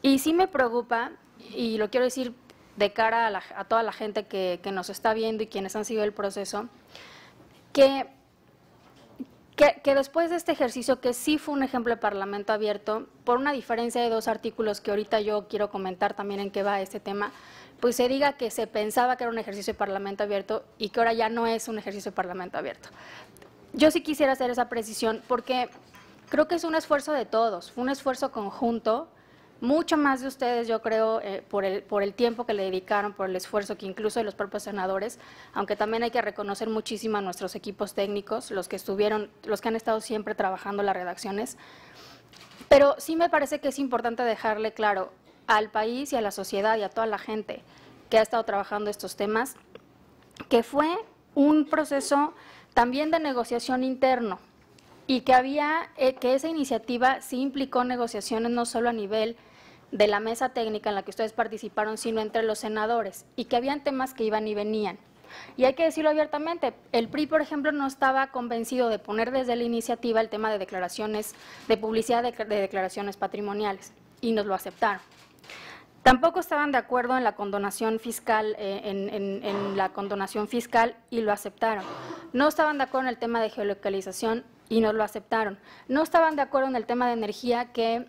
Y sí me preocupa, y lo quiero decir de cara a toda la gente que nos está viendo y quienes han seguido el proceso, que después de este ejercicio, que sí fue un ejemplo de Parlamento abierto, por una diferencia de 2 artículos que ahorita yo quiero comentar también en qué va este tema, pues se diga que se pensaba que era un ejercicio de Parlamento abierto y que ahora ya no es un ejercicio de Parlamento abierto. Yo sí quisiera hacer esa precisión porque creo que es un esfuerzo de todos, fue un esfuerzo conjunto, mucho más de ustedes, yo creo, por el tiempo que le dedicaron, por el esfuerzo que incluso de los propios senadores, aunque también hay que reconocer muchísimo a nuestros equipos técnicos, los que han estado siempre trabajando las redacciones. Pero sí me parece que es importante dejarle claro al país y a la sociedad y a toda la gente que ha estado trabajando estos temas, que fue un proceso también de negociación interno y que esa iniciativa sí implicó negociaciones no solo a nivel de la mesa técnica en la que ustedes participaron, sino entre los senadores, y que habían temas que iban y venían. Y hay que decirlo abiertamente, el PRI, por ejemplo, no estaba convencido de poner desde la iniciativa el tema de declaraciones, de publicidad de declaraciones patrimoniales, y nos lo aceptaron. Tampoco estaban de acuerdo en la condonación fiscal, en la condonación fiscal, y lo aceptaron. No estaban de acuerdo en el tema de geolocalización, y nos lo aceptaron. No estaban de acuerdo en el tema de energía que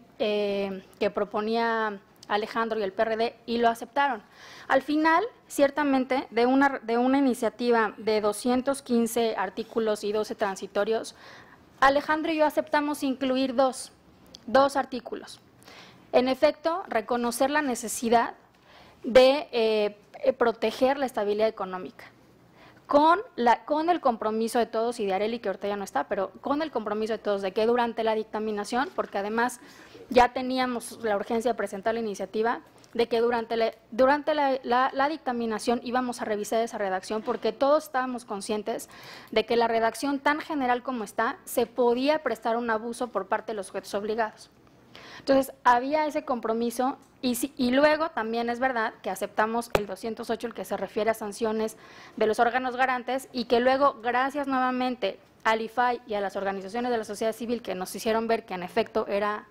proponía Alejandro y el PRD, y lo aceptaron. Al final, ciertamente, de una iniciativa de 215 artículos y 12 transitorios, Alejandro y yo aceptamos incluir dos artículos. En efecto, reconocer la necesidad de proteger la estabilidad económica, con el compromiso de todos, y de Arely, que ahorita ya no está, pero con el compromiso de todos de que durante la dictaminación, porque además ya teníamos la urgencia de presentar la iniciativa, de que durante la dictaminación íbamos a revisar esa redacción, porque todos estábamos conscientes de que la redacción tan general como está, se podía prestar un abuso por parte de los sujetos obligados. Entonces, había ese compromiso, y luego también es verdad que aceptamos el 208, el que se refiere a sanciones de los órganos garantes, y que luego, gracias nuevamente al IFAI y a las organizaciones de la sociedad civil que nos hicieron ver que en efecto era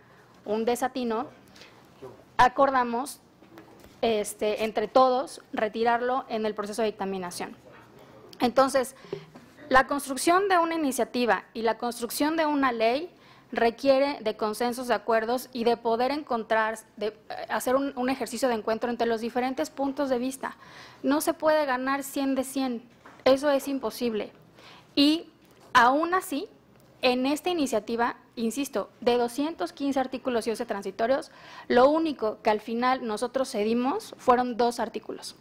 un desatino, acordamos entre todos retirarlo en el proceso de dictaminación. Entonces, la construcción de una iniciativa y la construcción de una ley requiere de consensos, de acuerdos y de poder hacer un ejercicio de encuentro entre los diferentes puntos de vista. No se puede ganar 100 de 100, eso es imposible. Y aún así, en esta iniciativa, insisto, de 215 artículos y 11 transitorios, lo único que al final nosotros cedimos fueron 2 artículos,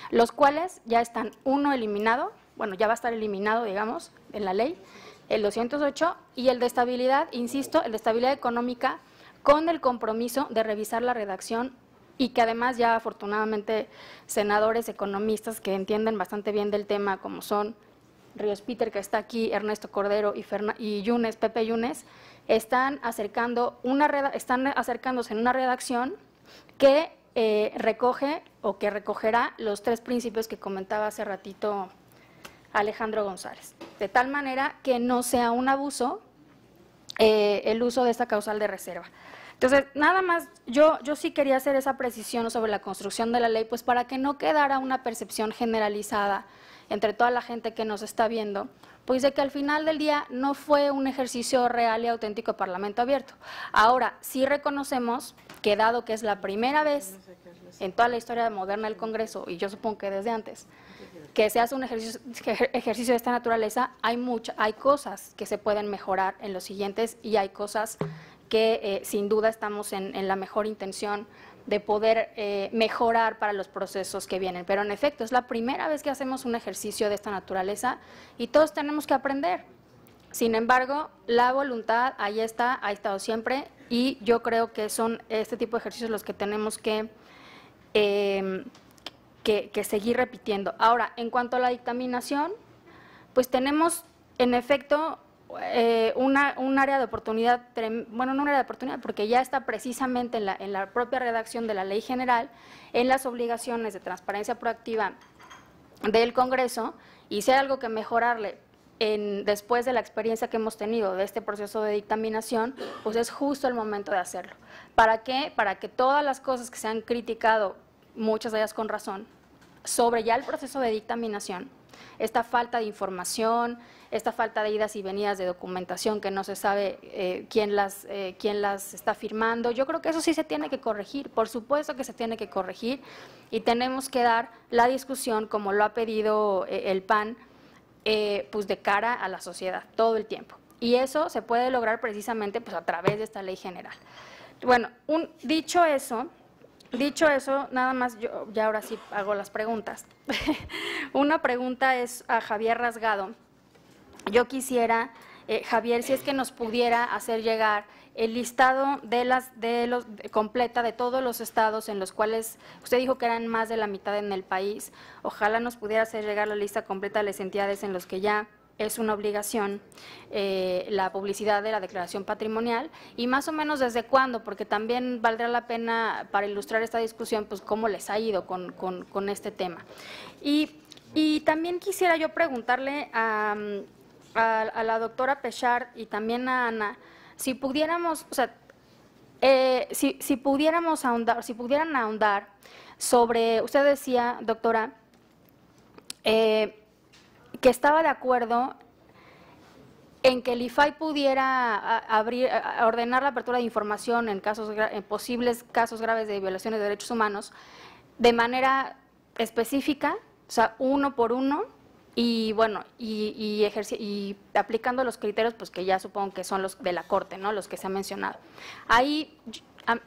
los cuales ya están, uno eliminado, bueno, ya va a estar eliminado, digamos, en la ley, el 208, y el de estabilidad, insisto, el de estabilidad económica, con el compromiso de revisar la redacción, y que además ya afortunadamente senadores economistas que entienden bastante bien del tema, como son Ríos Peter, que está aquí, Ernesto Cordero y Pepe Yunes, están acercándose en una redacción que recoge o que recogerá los 3 principios que comentaba hace ratito Alejandro González, de tal manera que no sea un abuso el uso de esta causal de reserva. Entonces, nada más, yo sí quería hacer esa precisión sobre la construcción de la ley, pues para que no quedara una percepción generalizada entre toda la gente que nos está viendo, pues de que al final del día no fue un ejercicio real y auténtico de Parlamento abierto. Ahora, sí reconocemos que dado que es la primera vez en toda la historia moderna del Congreso, y yo supongo que desde antes, que se hace un ejercicio de esta naturaleza, hay cosas que se pueden mejorar en los siguientes, y hay cosas que sin duda estamos en la mejor intención de poder mejorar para los procesos que vienen. Pero en efecto, es la primera vez que hacemos un ejercicio de esta naturaleza y todos tenemos que aprender. Sin embargo, la voluntad ahí está, ha estado siempre, y yo creo que son este tipo de ejercicios los que tenemos que seguir repitiendo. Ahora, en cuanto a la dictaminación, pues tenemos en efecto un área de oportunidad, bueno, no un área de oportunidad, porque ya está precisamente en la propia redacción de la Ley General, en las obligaciones de transparencia proactiva del Congreso, y si hay algo que mejorarle después de la experiencia que hemos tenido de este proceso de dictaminación, pues es justo el momento de hacerlo. ¿Para qué? Para que todas las cosas que se han criticado, muchas de ellas con razón, sobre ya el proceso de dictaminación, esta falta de información, esta falta de idas y venidas de documentación que no se sabe quién las está firmando, yo creo que eso sí se tiene que corregir, por supuesto que se tiene que corregir, y tenemos que dar la discusión como lo ha pedido el PAN, pues de cara a la sociedad todo el tiempo, y eso se puede lograr precisamente pues a través de esta Ley General. Bueno, dicho eso, nada más yo ya ahora sí hago las preguntas. Una pregunta es a Javier Rasgado. Yo quisiera, Javier, si es que nos pudiera hacer llegar el listado completa de todos los estados en los cuales usted dijo que eran más de la mitad en el país. Ojalá nos pudiera hacer llegar la lista completa de las entidades en los que ya es una obligación la publicidad de la declaración patrimonial, y más o menos desde cuándo, porque también valdrá la pena para ilustrar esta discusión, pues cómo les ha ido con este tema. Y también quisiera yo preguntarle a la doctora Pechard y también a Ana, si pudiéramos, o sea, si pudiéramos ahondar, si pudieran ahondar sobre, usted decía, doctora, que estaba de acuerdo en que el IFAI pudiera ordenar la apertura de información en posibles casos graves de violaciones de derechos humanos de manera específica, o sea, uno por uno, y bueno, y aplicando los criterios, pues que ya supongo que son los de la Corte, ¿no?, los que se han mencionado. Ahí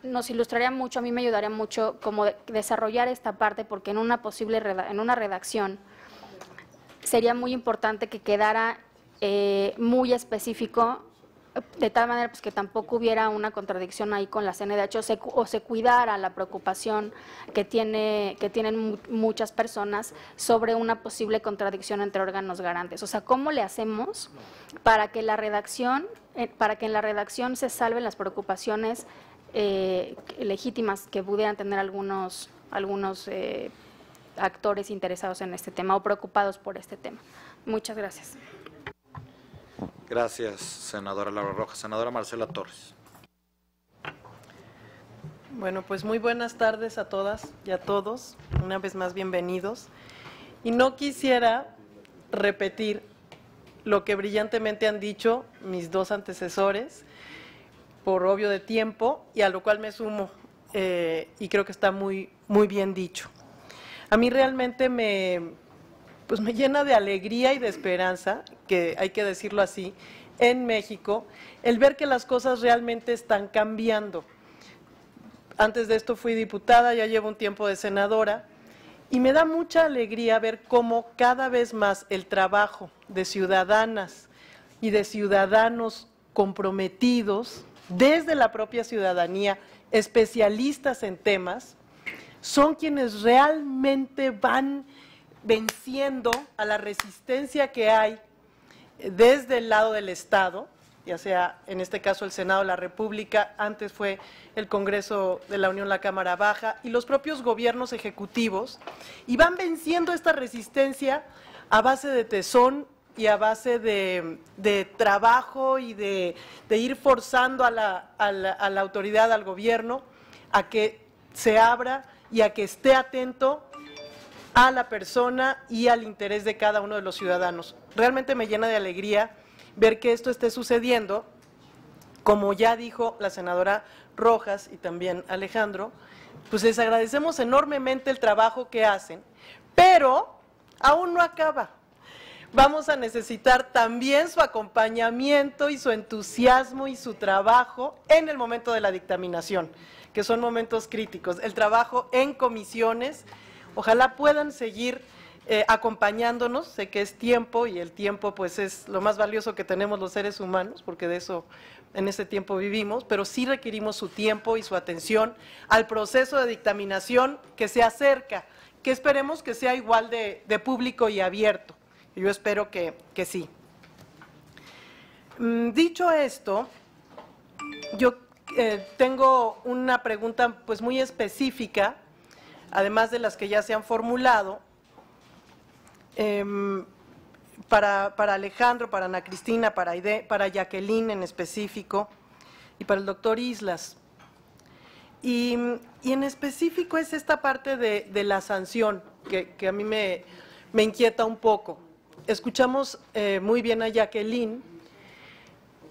nos ilustraría mucho, a mí me ayudaría mucho como desarrollar esta parte, porque en una redacción sería muy importante que quedara muy específico, de tal manera pues que tampoco hubiera una contradicción ahí con la CNDH, o se cuidara la preocupación que tienen muchas personas sobre una posible contradicción entre órganos garantes. O sea, ¿cómo le hacemos para que en la redacción se salven las preocupaciones legítimas que pudieran tener algunos actores interesados en este tema o preocupados por este tema? Muchas gracias. Gracias, senadora Laura Rojas. Senadora Marcela Torres. Bueno, pues muy buenas tardes a todas y a todos. Una vez más, bienvenidos. Y no quisiera repetir lo que brillantemente han dicho mis dos antecesores, por obvio de tiempo, y a lo cual me sumo, y creo que está muy bien dicho. A mí realmente me llena de alegría y de esperanza, que hay que decirlo así, en México, el ver que las cosas realmente están cambiando. Antes de esto fui diputada, ya llevo un tiempo de senadora, y me da mucha alegría ver cómo cada vez más el trabajo de ciudadanas y de ciudadanos comprometidos, desde la propia ciudadanía, especialistas en temas, son quienes realmente van venciendo a la resistencia que hay desde el lado del Estado, ya sea en este caso el Senado de la República, antes fue el Congreso de la Unión, la Cámara Baja, y los propios gobiernos ejecutivos, y van venciendo esta resistencia a base de tesón y a base de trabajo y de ir forzando a la autoridad, al gobierno, a que se abra y a que esté atento a la persona y al interés de cada uno de los ciudadanos. Realmente me llena de alegría ver que esto esté sucediendo, como ya dijo la senadora Rojas y también Alejandro, pues les agradecemos enormemente el trabajo que hacen, pero aún no acaba. Vamos a necesitar también su acompañamiento y su entusiasmo y su trabajo en el momento de la dictaminación, que son momentos críticos. El trabajo en comisiones, ojalá puedan seguir acompañándonos, sé que es tiempo y el tiempo pues es lo más valioso que tenemos los seres humanos, porque de eso en ese tiempo vivimos, pero sí requerimos su tiempo y su atención al proceso de dictaminación que se acerca, que esperemos que sea igual de público y abierto, Yo espero que sí. Dicho esto, yo tengo una pregunta pues muy específica, además de las que ya se han formulado, para Alejandro, para Ana Cristina, para Aide, para Jacqueline en específico y para el doctor Islas. Y en específico es esta parte de la sanción que a mí me inquieta un poco. Escuchamos muy bien a Jacqueline.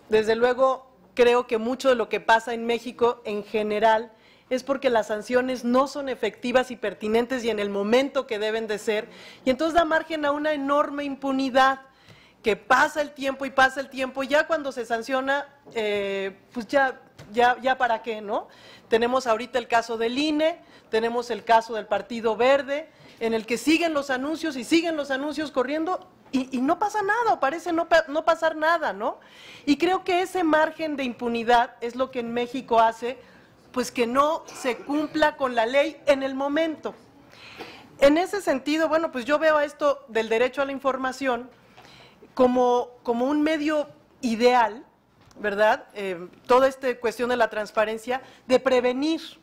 Desde luego, creo que mucho de lo que pasa en México en general es porque las sanciones no son efectivas y pertinentes y en el momento que deben de ser, y entonces da margen a una enorme impunidad, que pasa el tiempo y pasa el tiempo, y ya cuando se sanciona, pues ya para qué, ¿no? Tenemos ahorita el caso del INE, tenemos el caso del Partido Verde, en el que siguen los anuncios y siguen los anuncios corriendo, y no pasa nada, o parece no pasar nada, ¿no? Y creo que ese margen de impunidad es lo que en México hace pues que no se cumpla con la ley en el momento. En ese sentido, bueno, pues yo veo esto del derecho a la información como un medio ideal, ¿verdad? Toda esta cuestión de la transparencia, de prevenir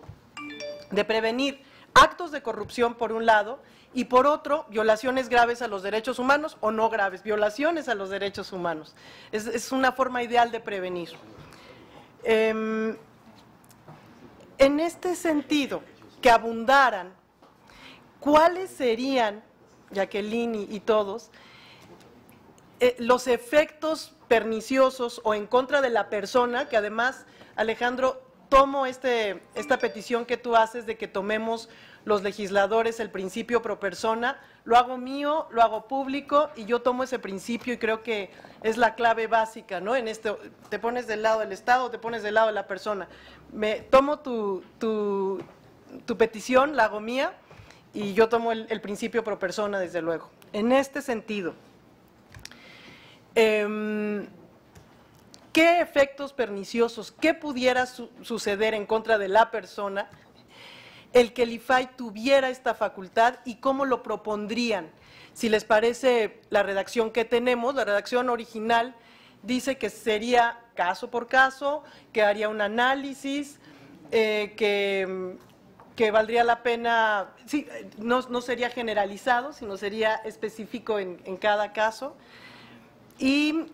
actos de corrupción por un lado, y por otro, violaciones graves a los derechos humanos o no graves, violaciones a los derechos humanos. Es una forma ideal de prevenir. En este sentido, que abundaran, ¿cuáles serían, Jacqueline y todos, los efectos perniciosos o en contra de la persona, que además, Alejandro, tomo esta petición que tú haces de que tomemos los legisladores el principio pro persona, lo hago mío, lo hago público y yo tomo ese principio y creo que es la clave básica, ¿no? En esto, te pones del lado del Estado, te pones del lado de la persona. Tomo tu petición, la hago mía y yo tomo el principio pro persona, desde luego. En este sentido, ¿qué efectos perniciosos, qué pudiera suceder en contra de la persona el que el IFAI tuviera esta facultad y cómo lo propondrían? Si les parece la redacción que tenemos, la redacción original dice que sería caso por caso, que haría un análisis, que valdría la pena, sí, no sería generalizado, sino sería específico en cada caso. Y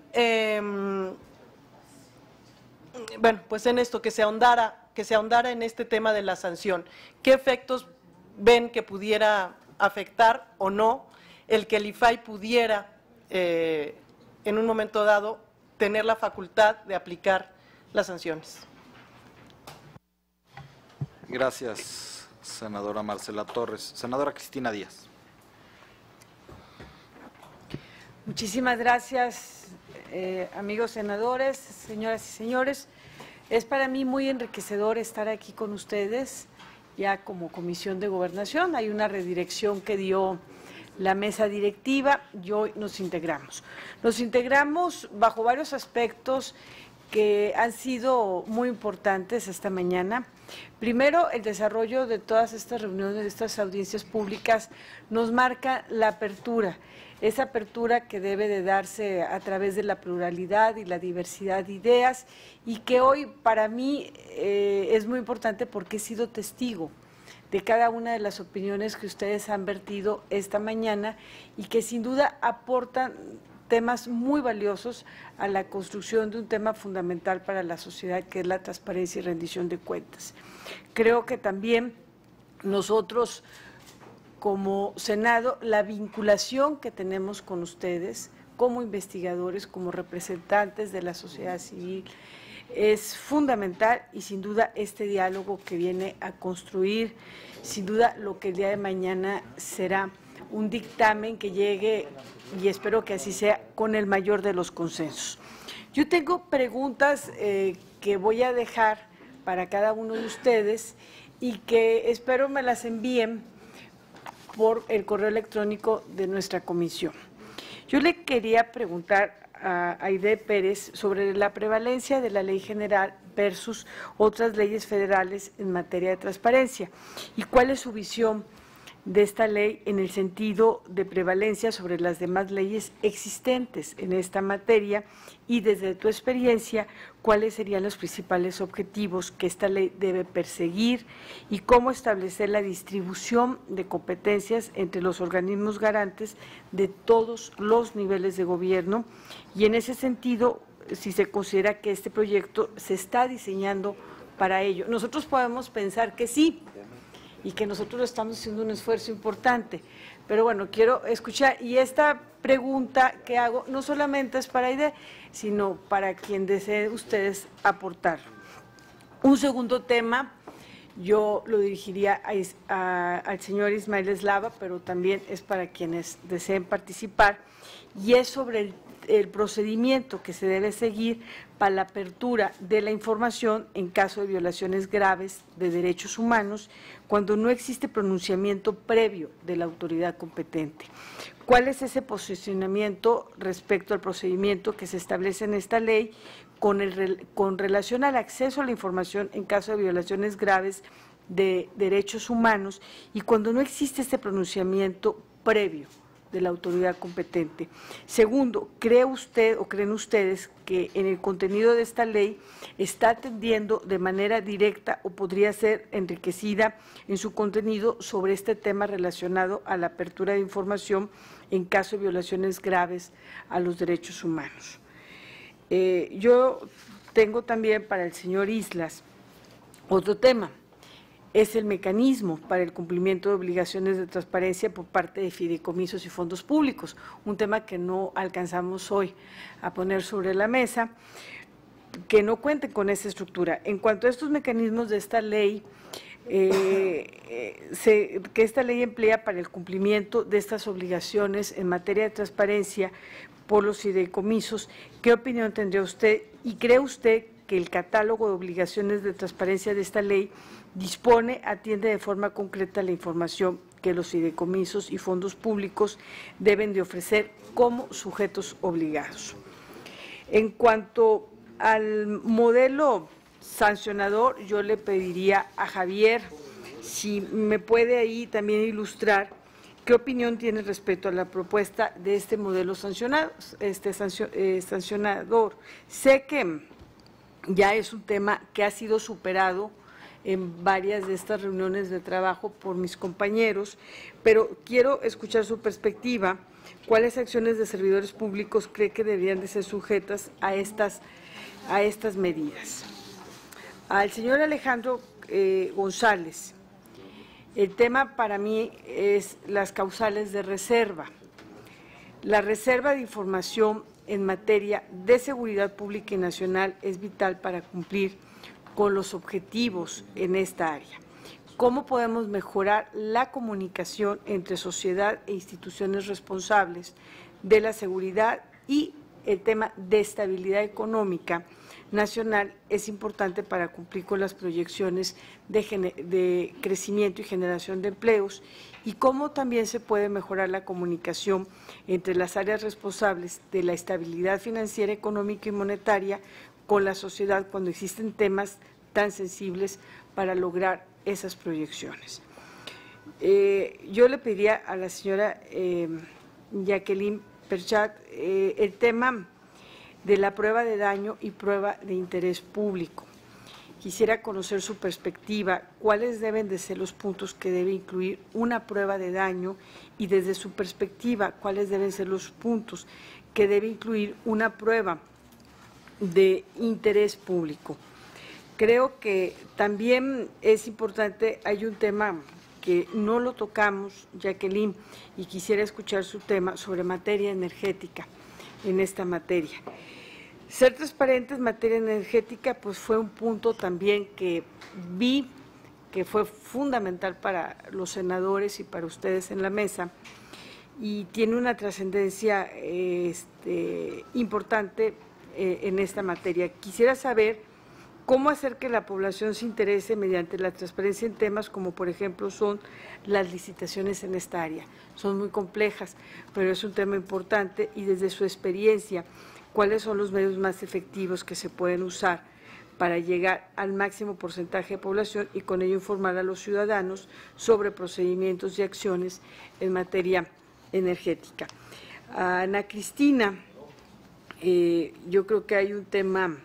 bueno, pues en esto, que se ahondara en este tema de la sanción. ¿Qué efectos ven que pudiera afectar o no el que el IFAI pudiera, en un momento dado, tener la facultad de aplicar las sanciones? Gracias, senadora Marcela Torres. Senadora Cristina Díaz. Muchísimas gracias, amigos senadores, señoras y señores. Es para mí muy enriquecedor estar aquí con ustedes, ya como Comisión de Gobernación. Hay una redirección que dio la mesa directiva y hoy nos integramos. Nos integramos bajo varios aspectos que han sido muy importantes esta mañana. Primero, el desarrollo de todas estas reuniones, de estas audiencias públicas, nos marca la apertura. Esa apertura que debe de darse a través de la pluralidad y la diversidad de ideas, y que hoy para mí es muy importante porque he sido testigo de cada una de las opiniones que ustedes han vertido esta mañana y que sin duda aportan temas muy valiosos a la construcción de un tema fundamental para la sociedad, que es la transparencia y rendición de cuentas. Creo que también nosotros, como Senado, la vinculación que tenemos con ustedes como investigadores, como representantes de la sociedad civil, es fundamental, y sin duda este diálogo que viene a construir, sin duda lo que el día de mañana será un dictamen que llegue, y espero que así sea, con el mayor de los consensos. Yo tengo preguntas que voy a dejar para cada uno de ustedes y que espero me las envíen por el correo electrónico de nuestra comisión. Yo le quería preguntar a Aide Pérez sobre la prevalencia de la ley general versus otras leyes federales en materia de transparencia y cuál es su visión de esta ley en el sentido de prevalencia sobre las demás leyes existentes en esta materia y desde tu experiencia, cuáles serían los principales objetivos que esta ley debe perseguir y cómo establecer la distribución de competencias entre los organismos garantes de todos los niveles de gobierno y en ese sentido, si se considera que este proyecto se está diseñando para ello. Nosotros podemos pensar que sí, y que nosotros estamos haciendo un esfuerzo importante. Pero bueno, quiero escuchar, y esta pregunta que hago no solamente es para Aide, sino para quien desee ustedes aportar. Un segundo tema, yo lo dirigiría al señor Ismael Eslava, pero también es para quienes deseen participar, y es sobre el procedimiento que se debe seguir para la apertura de la información en caso de violaciones graves de derechos humanos cuando no existe pronunciamiento previo de la autoridad competente. ¿Cuál es ese posicionamiento respecto al procedimiento que se establece en esta ley con relación al acceso a la información en caso de violaciones graves de derechos humanos y cuando no existe este pronunciamiento previo de la autoridad competente? Segundo, ¿cree usted o creen ustedes que en el contenido de esta ley está atendiendo de manera directa o podría ser enriquecida en su contenido sobre este tema relacionado a la apertura de información en caso de violaciones graves a los derechos humanos? Yo tengo también para el señor Islas otro tema. Es el mecanismo para el cumplimiento de obligaciones de transparencia por parte de fideicomisos y fondos públicos, un tema que no alcanzamos hoy a poner sobre la mesa, que no cuenten con esa estructura. En cuanto a estos mecanismos de esta ley, que esta ley emplea para el cumplimiento de estas obligaciones en materia de transparencia por los fideicomisos, ¿qué opinión tendría usted? ¿Y cree usted que el catálogo de obligaciones de transparencia de esta ley atiende de forma concreta la información que los fideicomisos y fondos públicos deben de ofrecer como sujetos obligados? En cuanto al modelo sancionador, yo le pediría a Javier si me puede ahí también ilustrar qué opinión tiene respecto a la propuesta de este modelo sancionador. Sé que ya es un tema que ha sido superado en varias de estas reuniones de trabajo por mis compañeros, pero quiero escuchar su perspectiva. ¿Cuáles acciones de servidores públicos cree que deberían de ser sujetas a estas medidas? Al señor Alejandro González, el tema para mí es las causales de reserva. La reserva de información en materia de seguridad pública y nacional es vital para cumplir con los objetivos en esta área. ¿Cómo podemos mejorar la comunicación entre sociedad e instituciones responsables de la seguridad? Y el tema de estabilidad económica nacional es importante para cumplir con las proyecciones de crecimiento y generación de empleos, y cómo también se puede mejorar la comunicación entre las áreas responsables de la estabilidad financiera, económica y monetaria con la sociedad cuando existen temas tan sensibles para lograr esas proyecciones. Yo le pediría a la señora Jacqueline Perchat el tema de la prueba de daño y prueba de interés público. Quisiera conocer su perspectiva, cuáles deben de ser los puntos que debe incluir una prueba de daño y desde su perspectiva, cuáles deben ser los puntos que debe incluir una prueba de interés público. Creo que también es importante, hay un tema que no lo tocamos, Jacqueline, y quisiera escuchar su tema sobre materia energética en esta materia. Ser transparente en materia energética pues fue un punto también que vi que fue fundamental para los senadores y para ustedes en la mesa, y tiene una trascendencia importante en esta materia. Quisiera saber cómo hacer que la población se interese mediante la transparencia en temas como, por ejemplo, son las licitaciones en esta área. Son muy complejas, pero es un tema importante, y desde su experiencia, ¿cuáles son los medios más efectivos que se pueden usar para llegar al máximo porcentaje de población y con ello informar a los ciudadanos sobre procedimientos y acciones en materia energética. Ana Cristina, yo creo que hay un tema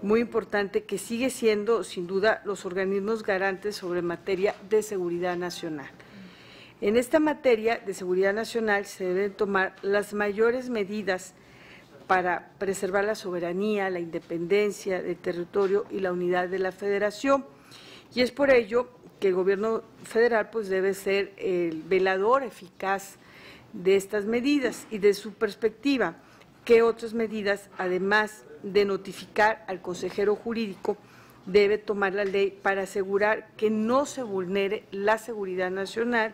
muy importante que sigue siendo, sin duda, los organismos garantes sobre materia de seguridad nacional. En esta materia de seguridad nacional se deben tomar las mayores medidas para preservar la soberanía, la independencia del territorio y la unidad de la Federación. Y es por ello que el Gobierno federal pues debe ser el velador eficaz de estas medidas y de su perspectiva, ¿qué otras medidas, además de notificar al consejero jurídico, debe tomar la ley para asegurar que no se vulnere la seguridad nacional?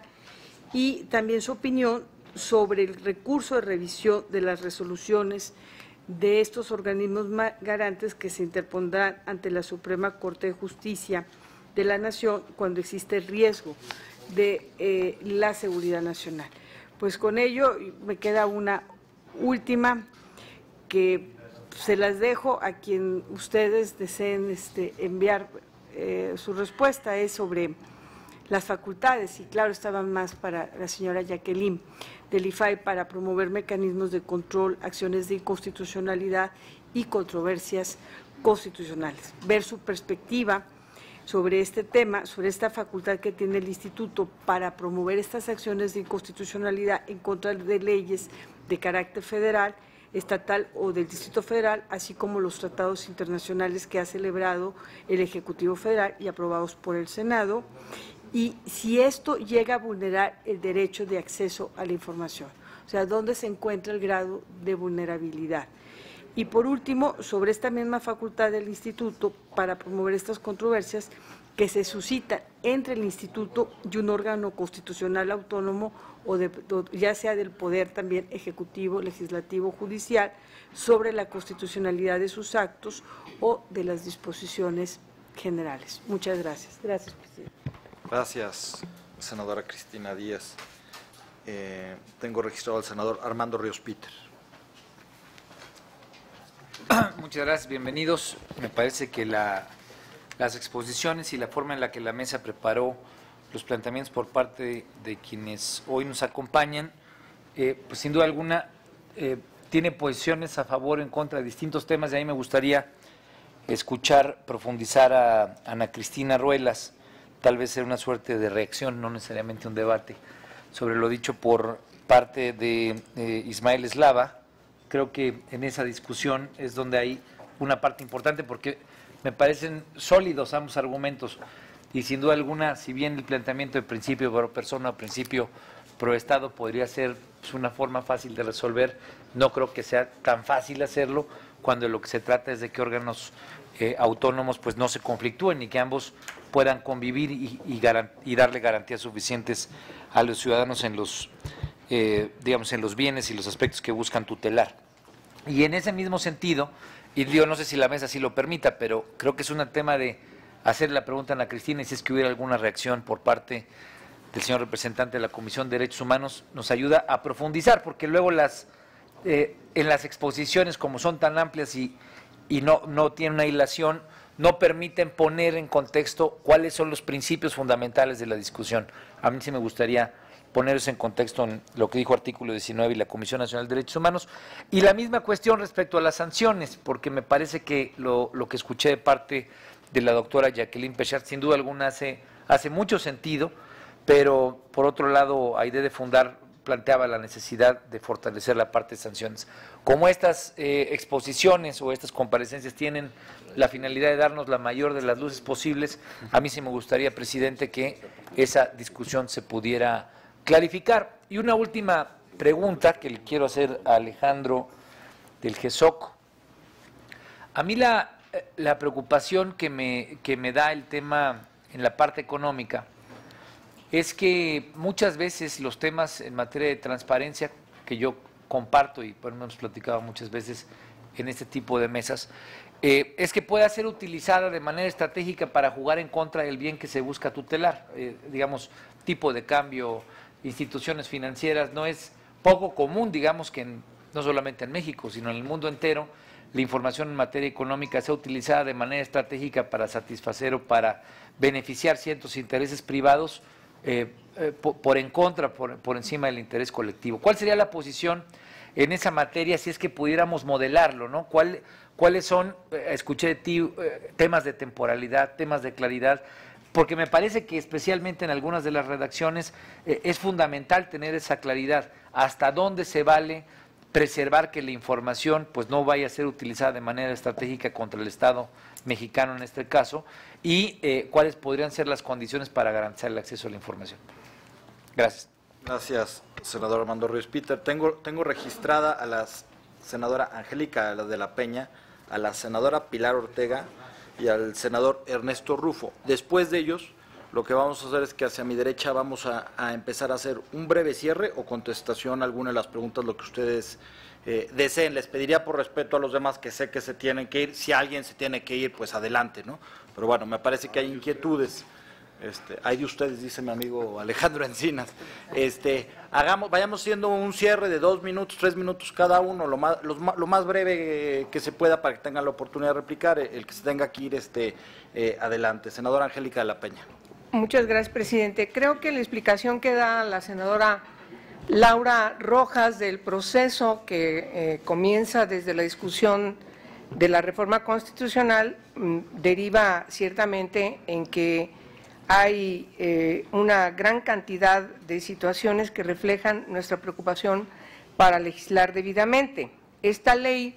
Y también su opinión sobre el recurso de revisión de las resoluciones de estos organismos garantes que se interpondrán ante la Suprema Corte de Justicia de la Nación cuando existe riesgo de la seguridad nacional. Pues con ello me queda una última que se las dejo a quien ustedes deseen enviar su respuesta, es sobre las facultades, y claro, estaban más para la señora Jacqueline del IFAI para promover mecanismos de control, acciones de inconstitucionalidad y controversias constitucionales. Ver su perspectiva sobre este tema, sobre esta facultad que tiene el Instituto para promover estas acciones de inconstitucionalidad en contra de leyes de carácter federal, estatal o del Distrito Federal, así como los tratados internacionales que ha celebrado el Ejecutivo Federal y aprobados por el Senado, y si esto llega a vulnerar el derecho de acceso a la información, o sea, dónde se encuentra el grado de vulnerabilidad. Y por último, sobre esta misma facultad del Instituto para promover estas controversias que se suscitan entre el Instituto y un órgano constitucional autónomo o ya sea del poder también ejecutivo, legislativo, judicial, sobre la constitucionalidad de sus actos o de las disposiciones generales. Muchas gracias. Gracias, presidente. Gracias, senadora Cristina Díaz. Tengo registrado al senador Armando Ríos Peter. Muchas gracias, bienvenidos. Me parece que las exposiciones y la forma en la que la mesa preparó los planteamientos por parte de quienes hoy nos acompañan, pues sin duda alguna tiene posiciones a favor o en contra de distintos temas, y ahí me gustaría escuchar, profundizar a Ana Cristina Ruelas, tal vez ser una suerte de reacción, no necesariamente un debate, sobre lo dicho por parte de Ismael Eslava. Creo que en esa discusión es donde hay una parte importante, porque me parecen sólidos ambos argumentos, y sin duda alguna, si bien el planteamiento de principio pro persona o principio pro Estado podría ser pues, una forma fácil de resolver, no creo que sea tan fácil hacerlo cuando lo que se trata es de que órganos autónomos pues no se conflictúen y que ambos puedan convivir y darle garantías suficientes a los ciudadanos en los digamos, en los bienes y los aspectos que buscan tutelar. Y en ese mismo sentido, y yo no sé si la mesa sí lo permita, pero creo que es un tema de hacer la pregunta a Ana Cristina, y si es que hubiera alguna reacción por parte del señor representante de la Comisión de Derechos Humanos, nos ayuda a profundizar, porque luego en las exposiciones, como son tan amplias y no tienen una hilación, no permiten poner en contexto cuáles son los principios fundamentales de la discusión. A mí sí me gustaría poner eso en contexto en lo que dijo artículo 19 y la Comisión Nacional de Derechos Humanos. Y la misma cuestión respecto a las sanciones, porque me parece que lo que escuché de parte de la doctora Jacqueline Pechard, sin duda alguna hace mucho sentido, pero por otro lado, Aide de Fundar planteaba la necesidad de fortalecer la parte de sanciones. Como estas exposiciones o estas comparecencias tienen la finalidad de darnos la mayor de las luces posibles, a mí sí me gustaría, presidente, que esa discusión se pudiera clarificar. Y una última pregunta que le quiero hacer a Alejandro del GESOC. A mí la preocupación que me da el tema en la parte económica es que muchas veces los temas en materia de transparencia, que yo comparto y por hemos platicado muchas veces en este tipo de mesas, es que pueda ser utilizada de manera estratégica para jugar en contra del bien que se busca tutelar. Digamos, tipo de cambio, instituciones financieras, no es poco común, digamos que no solamente en México, sino en el mundo entero, la información en materia económica sea utilizada de manera estratégica para satisfacer o para beneficiar ciertos intereses privados por encima del interés colectivo. ¿Cuál sería la posición en esa materia si es que pudiéramos modelarlo, ¿no? ¿Cuáles son, escuché de ti, temas de temporalidad, temas de claridad? Porque me parece que especialmente en algunas de las redacciones es fundamental tener esa claridad, hasta dónde se vale preservar que la información pues no vaya a ser utilizada de manera estratégica contra el Estado mexicano en este caso, y cuáles podrían ser las condiciones para garantizar el acceso a la información. Gracias. Gracias, senador Armando Ríos Peter. Tengo registrada a la senadora Angélica de la Peña, a la senadora Pilar Ortega y al senador Ernesto Rufo. Después de ellos, lo que vamos a hacer es que hacia mi derecha vamos a empezar a hacer un breve cierre o contestación a alguna de las preguntas, lo que ustedes deseen. Les pediría por respeto a los demás, que sé que se tienen que ir. Si alguien se tiene que ir, pues adelante, ¿no? Pero bueno, me parece que hay inquietudes. Hay de ustedes, dice mi amigo Alejandro Encinas. Vayamos haciendo un cierre de 2 minutos, 3 minutos cada uno, lo más breve que se pueda para que tengan la oportunidad de replicar. El que se tenga que ir, adelante. Senadora Angélica de la Peña. Muchas gracias, presidente. Creo que la explicación que da la senadora Laura Rojas del proceso que comienza desde la discusión de la reforma constitucional deriva ciertamente en que hay una gran cantidad de situaciones que reflejan nuestra preocupación para legislar debidamente. Esta ley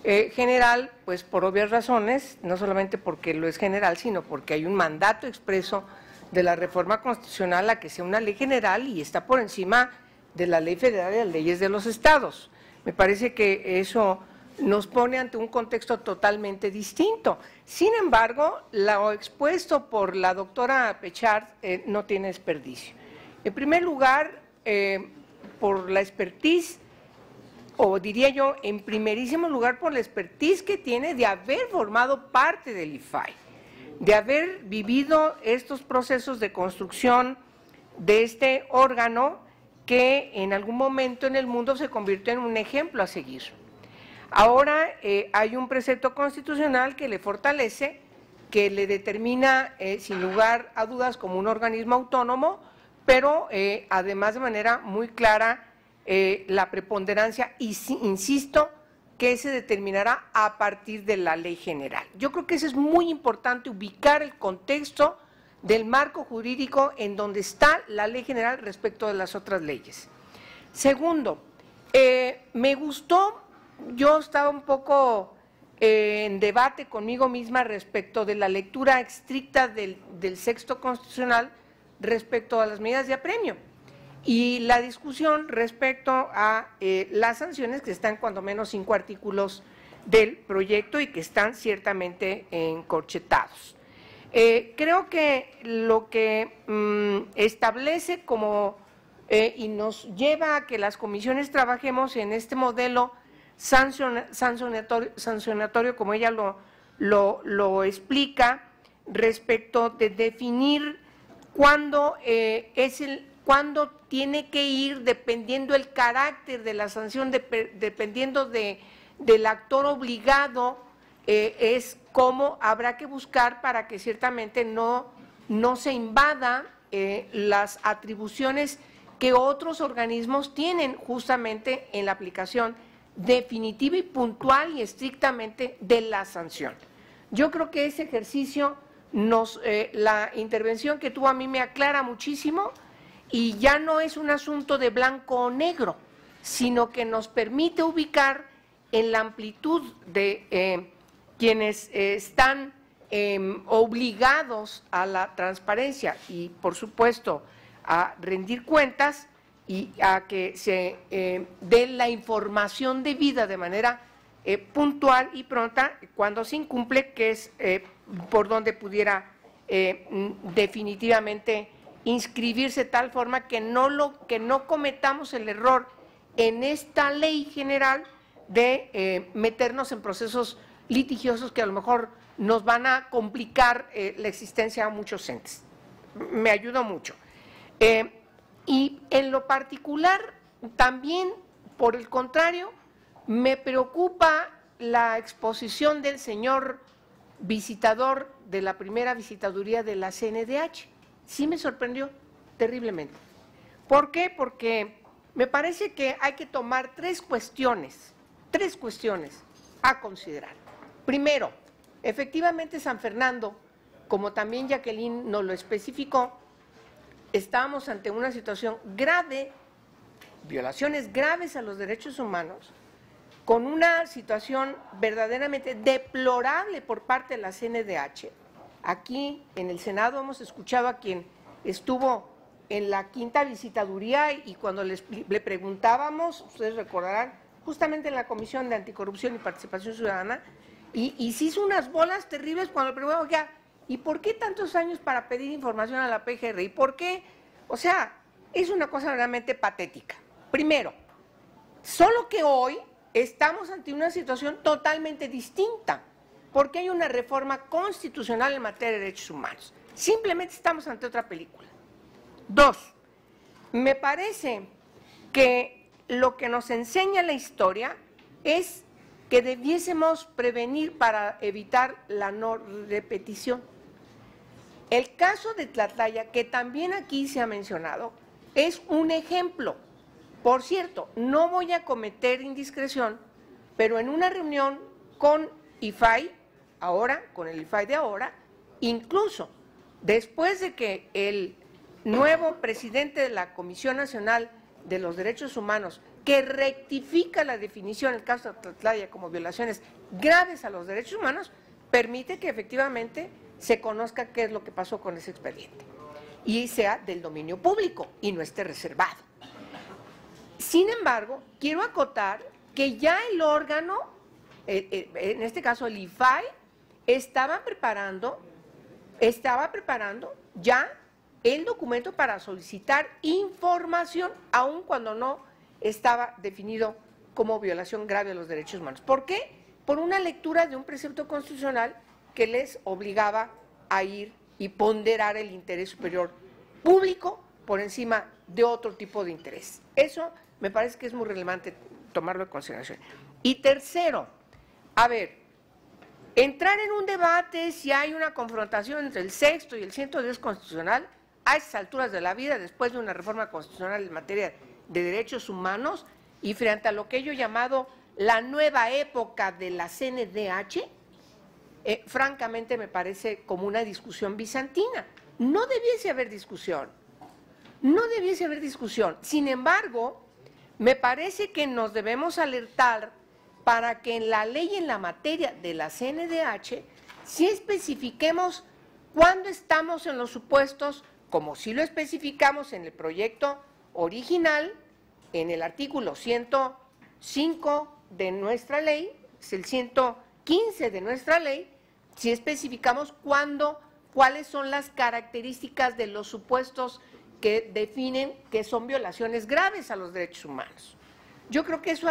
general, pues por obvias razones, no solamente porque lo es general, sino porque hay un mandato expreso de la reforma constitucional a que sea una ley general y está por encima de la ley federal y las leyes de los estados. Me parece que eso nos pone ante un contexto totalmente distinto. Sin embargo, lo expuesto por la doctora Pechard no tiene desperdicio. En primer lugar, por la expertise, o diría yo, en primerísimo lugar, por la expertise que tiene de haber formado parte del IFAI, de haber vivido estos procesos de construcción de este órgano que en algún momento en el mundo se convirtió en un ejemplo a seguir. Ahora hay un precepto constitucional que le fortalece, que le determina sin lugar a dudas como un organismo autónomo, pero además de manera muy clara la preponderancia, y insisto, que se determinará a partir de la ley general. Yo creo que eso es muy importante, ubicar el contexto del marco jurídico en donde está la ley general respecto de las otras leyes. Segundo, me gustó. Yo estaba un poco en debate conmigo misma respecto de la lectura estricta del texto constitucional respecto a las medidas de apremio y la discusión respecto a las sanciones, que están cuando menos 5 artículos del proyecto y que están ciertamente encorchetados. Creo que lo que establece como y nos lleva a que las comisiones trabajemos en este modelo sancionatorio, como ella lo explica, respecto de definir cuándo cuándo tiene que ir, dependiendo el carácter de la sanción, dependiendo del actor obligado, es cómo habrá que buscar para que ciertamente no se invada las atribuciones que otros organismos tienen justamente en la aplicación definitiva y puntual y estrictamente de la sanción. Yo creo que ese ejercicio la intervención que tuvo a mí me aclara muchísimo, y ya no es un asunto de blanco o negro, sino que nos permite ubicar en la amplitud de quienes están obligados a la transparencia y, por supuesto, a rendir cuentas y a que se dé la información debida de manera puntual y pronta cuando se incumple, que es por donde pudiera definitivamente inscribirse, de tal forma que no cometamos el error en esta ley general de meternos en procesos litigiosos que a lo mejor nos van a complicar la existencia a muchos entes. Me ayuda mucho. Y en lo particular, también, por el contrario, me preocupa la exposición del señor visitador de la primera visitaduría de la CNDH. Sí me sorprendió terriblemente. ¿Por qué? Porque me parece que hay que tomar tres cuestiones a considerar. Primero, efectivamente San Fernando, como también Jacqueline nos lo especificó, estábamos ante una situación grave, violaciones graves a los derechos humanos, con una situación verdaderamente deplorable por parte de la CNDH. Aquí en el Senado hemos escuchado a quien estuvo en la quinta visitaduría y cuando le preguntábamos, ustedes recordarán, justamente en la Comisión de Anticorrupción y Participación Ciudadana, y se hizo unas bolas terribles cuando le preguntamos, ya, ¿y por qué tantos años para pedir información a la PGR? ¿Y por qué? O sea, es una cosa realmente patética. Primero, solo que hoy estamos ante una situación totalmente distinta, porque hay una reforma constitucional en materia de derechos humanos. Simplemente estamos ante otra película. Dos, me parece que lo que nos enseña la historia es que debiésemos prevenir para evitar la no repetición. El caso de Tlatlaya, que también aquí se ha mencionado, es un ejemplo. Por cierto, no voy a cometer indiscreción, pero en una reunión con IFAI, ahora, con el IFAI de ahora, incluso después de que el nuevo presidente de la Comisión Nacional de los Derechos Humanos, que rectifica la definición en el caso de Tlatlaya como violaciones graves a los derechos humanos, permite que efectivamente se conozca qué es lo que pasó con ese expediente y sea del dominio público y no esté reservado. Sin embargo, quiero acotar que ya el órgano, en este caso el IFAI, estaba preparando ya el documento para solicitar información, aun cuando no estaba definido como violación grave a los derechos humanos. ¿Por qué? Por una lectura de un precepto constitucional que les obligaba a ir y ponderar el interés superior público por encima de otro tipo de interés. Eso me parece que es muy relevante tomarlo en consideración. Y tercero, a ver, entrar en un debate si hay una confrontación entre el sexto y el 110 constitucional a estas alturas de la vida, después de una reforma constitucional en materia de derechos humanos y frente a lo que yo he llamado la nueva época de la CNDH, francamente me parece como una discusión bizantina. No debiese haber discusión, Sin embargo, me parece que nos debemos alertar para que en la ley, en la materia de la CNDH, sí especifiquemos cuándo estamos en los supuestos, como sí lo especificamos en el proyecto original, en el artículo 105 de nuestra ley, es el 115 de nuestra ley, si especificamos cuáles son las características de los supuestos que definen que son violaciones graves a los derechos humanos. Yo creo que eso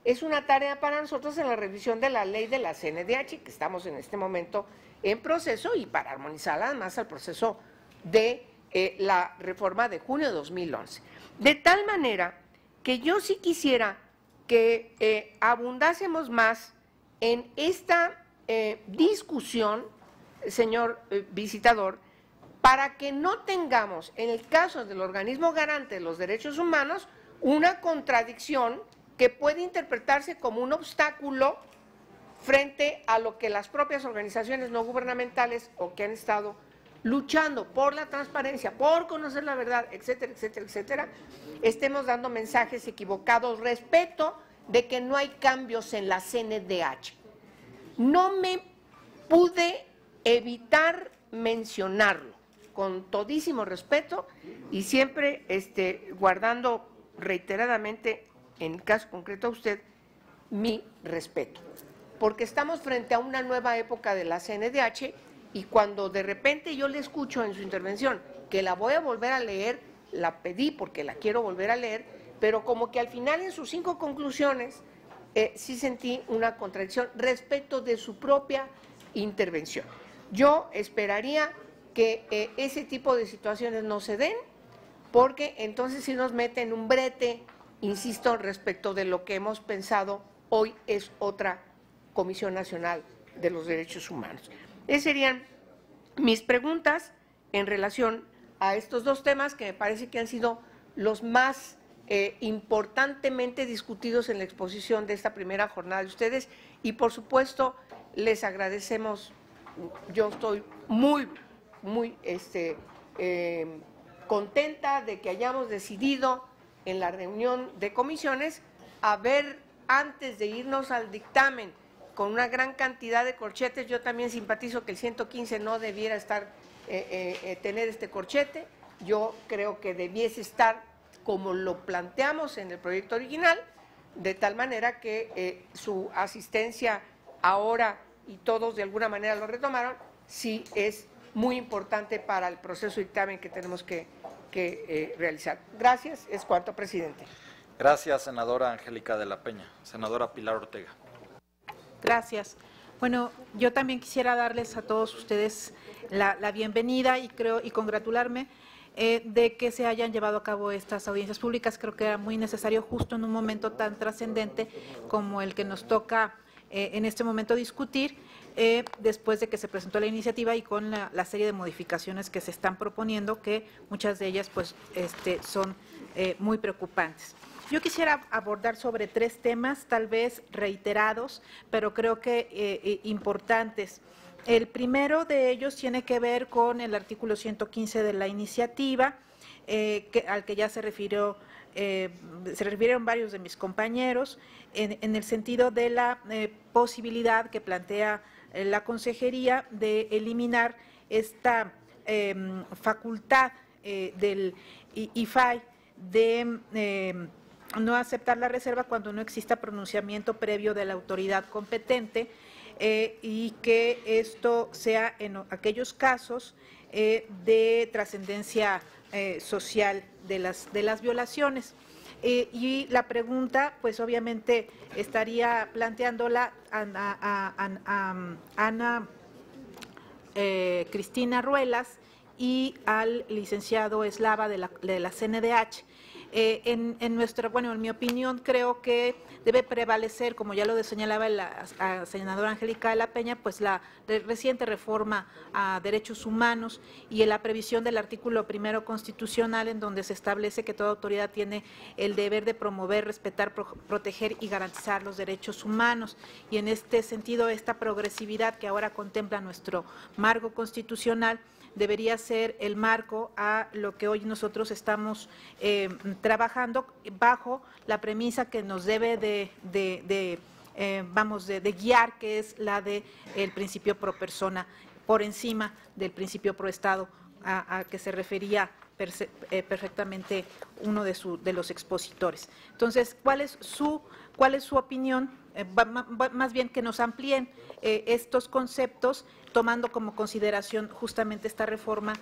es una tarea para nosotros en la revisión de la ley de la CNDH, que estamos en este momento en proceso, y para armonizarla además al proceso de la reforma de junio de 2011. De tal manera que yo sí quisiera que abundásemos más en esta discusión, señor visitador, para que no tengamos, en el caso del organismo garante de los derechos humanos, una contradicción que puede interpretarse como un obstáculo frente a lo que las propias organizaciones no gubernamentales o que han estado luchando por la transparencia, por conocer la verdad, etcétera, etcétera, etcétera, estemos dando mensajes equivocados respecto de que no hay cambios en la CNDH. No me pude evitar mencionarlo, con todísimo respeto y siempre guardando reiteradamente, en el caso concreto a usted, mi respeto, porque estamos frente a una nueva época de la CNDH y cuando de repente yo le escucho en su intervención que la voy a volver a leer, la pedí porque la quiero volver a leer, pero como que al final en sus 5 conclusiones sí sentí una contradicción respecto de su propia intervención. Yo esperaría que ese tipo de situaciones no se den, porque entonces sí nos mete en un brete, insisto, respecto de lo que hemos pensado hoy es otra Comisión Nacional de los Derechos Humanos. Esas serían mis preguntas en relación a estos dos temas que me parece que han sido los más importantemente discutidos en la exposición de esta primera jornada de ustedes, y por supuesto les agradecemos. Yo estoy muy contenta de que hayamos decidido en la reunión de comisiones haber, antes de irnos al dictamen con una gran cantidad de corchetes, yo también simpatizo que el 115 no debiera tener este corchete. Yo creo que debiese estar como lo planteamos en el proyecto original, de tal manera que su asistencia ahora, y todos de alguna manera lo retomaron, sí es muy importante para el proceso de dictamen que tenemos que realizar. Gracias, es cuanto, presidente. Gracias, senadora Angélica de la Peña. Senadora Pilar Ortega. Gracias. Bueno, yo también quisiera darles a todos ustedes la bienvenida y congratularme de que se hayan llevado a cabo estas audiencias públicas. Creo que era muy necesario justo en un momento tan trascendente como el que nos toca en este momento discutir, después de que se presentó la iniciativa y con la serie de modificaciones que se están proponiendo, que muchas de ellas pues son muy preocupantes. Yo quisiera abordar sobre tres temas, tal vez reiterados, pero creo que importantes. El primero de ellos tiene que ver con el artículo 115 de la iniciativa, al que ya se refirieron varios de mis compañeros, en el sentido de la posibilidad que plantea la Consejería de eliminar esta facultad del IFAI de no aceptar la reserva cuando no exista pronunciamiento previo de la autoridad competente, y que esto sea en aquellos casos de trascendencia social de las violaciones. Y la pregunta, pues obviamente estaría planteándola a Ana Cristina Ruelas y al licenciado Eslava de la CNDH. En mi opinión, creo que debe prevalecer, como ya lo señalaba la senadora Angélica de la Peña, pues la reciente reforma a derechos humanos y en la previsión del artículo 1 constitucional, en donde se establece que toda autoridad tiene el deber de promover, respetar, proteger y garantizar los derechos humanos. Y en este sentido, esta progresividad que ahora contempla nuestro marco constitucional debería ser el marco a lo que hoy nosotros estamos trabajando, bajo la premisa que nos debe de guiar, que es la de el principio pro persona, por encima del principio pro Estado, a que se refería perfectamente uno de los expositores. Entonces, ¿cuál es su opinión? Más bien que nos amplíen estos conceptos, tomando como consideración justamente esta reforma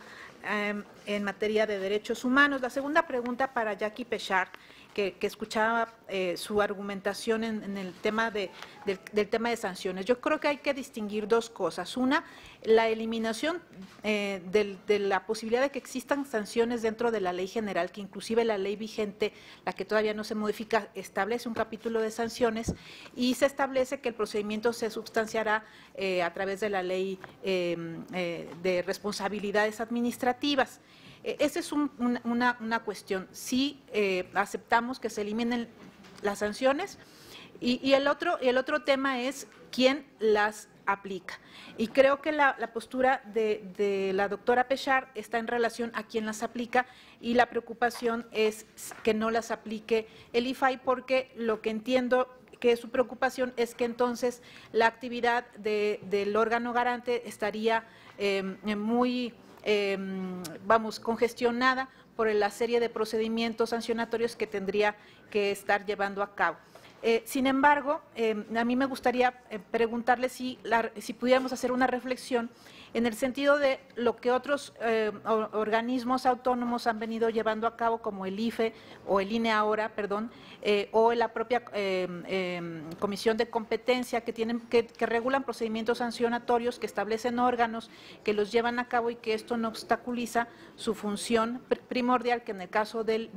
en materia de derechos humanos. La segunda pregunta para Jackie Pechard, que escuchaba su argumentación en el tema del tema de sanciones. Yo creo que hay que distinguir dos cosas. Una, la eliminación de la posibilidad de que existan sanciones dentro de la ley general, que inclusive la ley vigente, la que todavía no se modifica, establece un capítulo de sanciones y se establece que el procedimiento se substanciará a través de la ley de responsabilidades administrativas. Esa es una cuestión. Sí, aceptamos que se eliminen las sanciones y el otro tema es quién las aplica. Y creo que la postura de la doctora Pechard está en relación a quién las aplica, y la preocupación es que no las aplique el IFAI, porque lo que entiendo que su preocupación es que entonces la actividad del órgano garante estaría muy congestionada por la serie de procedimientos sancionatorios que tendría que estar llevando a cabo. Sin embargo, a mí me gustaría preguntarle si pudiéramos hacer una reflexión en el sentido de lo que otros organismos autónomos han venido llevando a cabo, como el IFE o el INE ahora, o la propia Comisión de Competencia, que regulan procedimientos sancionatorios, que establecen órganos, que los llevan a cabo y que esto no obstaculiza su función primordial, que en el caso del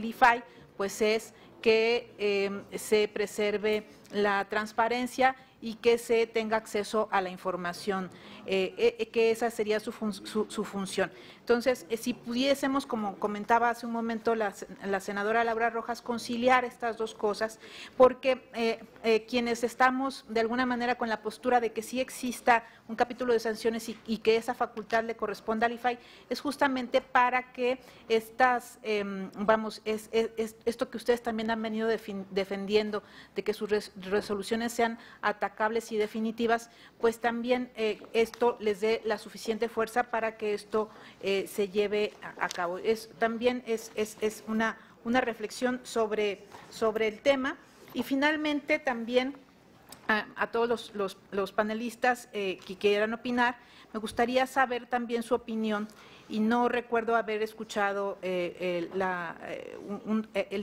IFAI, pues es que se preserve la transparencia y que se tenga acceso a la información, que esa sería su función. Entonces, si pudiésemos, como comentaba hace un momento la senadora Laura Rojas, conciliar estas dos cosas, porque quienes estamos de alguna manera con la postura de que sí exista un capítulo de sanciones y que esa facultad le corresponda al IFAI, es justamente para que estas, esto que ustedes también han venido defendiendo, de que sus resoluciones sean atacables y definitivas, pues también esto les dé la suficiente fuerza para que esto se lleve a cabo. También es una reflexión sobre el tema. Y finalmente también a todos los panelistas que quieran opinar, me gustaría saber también su opinión, y no recuerdo haber escuchado el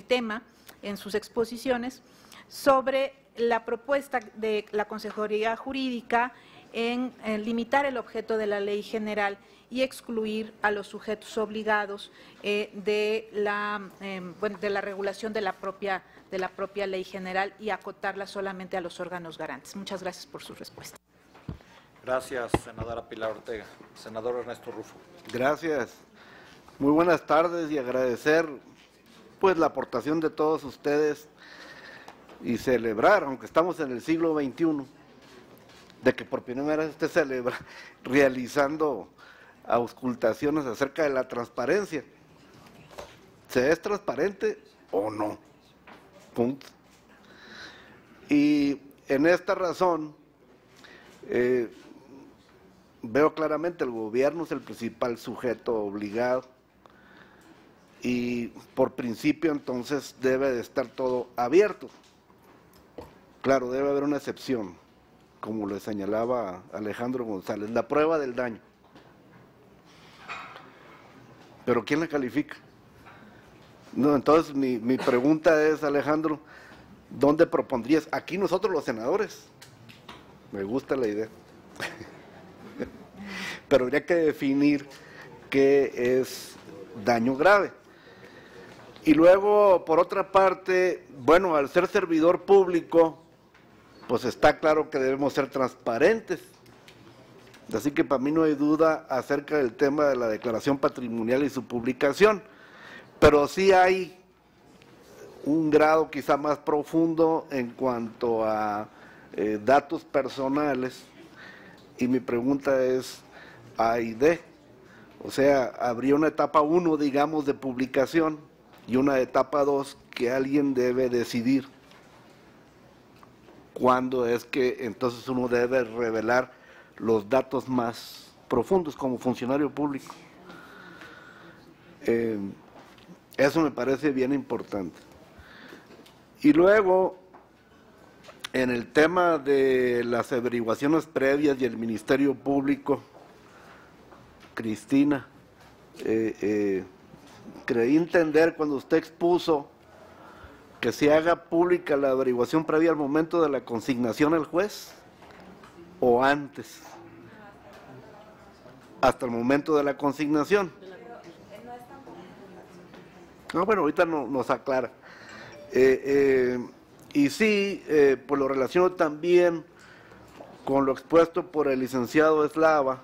tema en sus exposiciones, sobre la propuesta de la Consejería Jurídica en limitar el objeto de la ley general y excluir a los sujetos obligados de la regulación de la propia ley general y acotarla solamente a los órganos garantes. Muchas gracias por su respuesta. Gracias, senadora Pilar Ortega. Senador Ernesto Rufo. Gracias. Muy buenas tardes y agradecer pues la aportación de todos ustedes y celebrar, aunque estamos en el siglo XXI, de que por primera vez usted celebra realizando auscultaciones acerca de la transparencia. ¿Se es transparente o no? Punto. Y en esta razón veo claramente el gobierno es el principal sujeto obligado y por principio entonces debe de estar todo abierto. Claro, debe haber una excepción, como le señalaba Alejandro González, la prueba del daño. ¿Pero quién la califica? No, entonces mi pregunta es, Alejandro, ¿dónde propondrías? Aquí nosotros los senadores. Me gusta la idea. Pero habría que definir qué es daño grave. Y luego, por otra parte, bueno, al ser servidor público, pues está claro que debemos ser transparentes. Así que para mí no hay duda acerca del tema de la declaración patrimonial y su publicación. Pero sí hay un grado quizá más profundo en cuanto a datos personales. Y mi pregunta es A y D. O sea, habría una etapa 1, digamos, de publicación y una etapa 2 que alguien debe decidir cuándo es que entonces uno debe revelar los datos más profundos como funcionario público. Eso me parece bien importante. Y luego, en el tema de las averiguaciones previas y el Ministerio Público, Cristina, creí entender cuando usted expuso que se haga pública la averiguación previa al momento de la consignación al juez o antes, hasta el momento de la consignación. No, bueno, ahorita nos aclara. Y sí, pues lo relaciono también con lo expuesto por el licenciado Eslava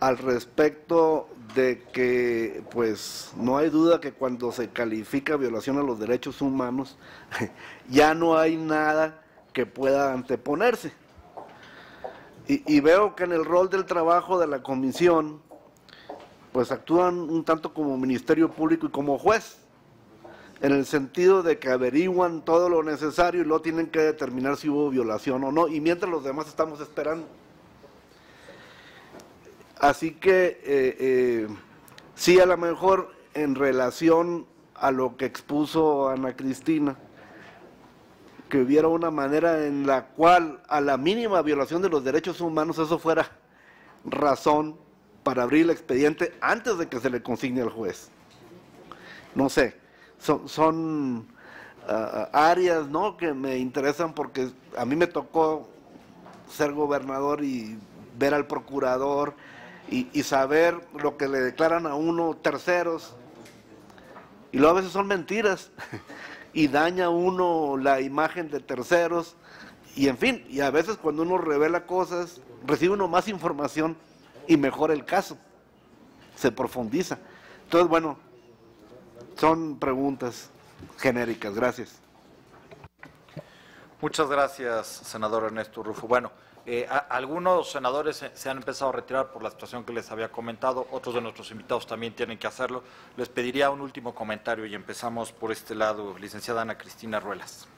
al respecto de que pues no hay duda que cuando se califica violación a los derechos humanos ya no hay nada que pueda anteponerse. Y veo que en el rol del trabajo de la comisión pues actúan un tanto como Ministerio Público y como juez, en el sentido de que averiguan todo lo necesario y luego tienen que determinar si hubo violación o no, y mientras los demás estamos esperando. Así que sí, a lo mejor en relación a lo que expuso Ana Cristina, que hubiera una manera en la cual a la mínima violación de los derechos humanos eso fuera razón para abrir el expediente antes de que se le consigne al juez. No sé, son áreas, ¿no?, que me interesan porque a mí me tocó ser gobernador y ver al procurador y saber lo que le declaran a uno terceros, y luego a veces son mentiras y daña a uno la imagen de terceros Y en fin, y a veces cuando uno revela cosas, recibe uno más información y mejora el caso, se profundiza. Entonces, bueno, son preguntas genéricas. Gracias. Muchas gracias, senador Ernesto Rufo. Bueno, algunos senadores se han empezado a retirar por la situación que les había comentado, otros de nuestros invitados también tienen que hacerlo. Les pediría un último comentario y empezamos por este lado, licenciada Ana Cristina Ruelas.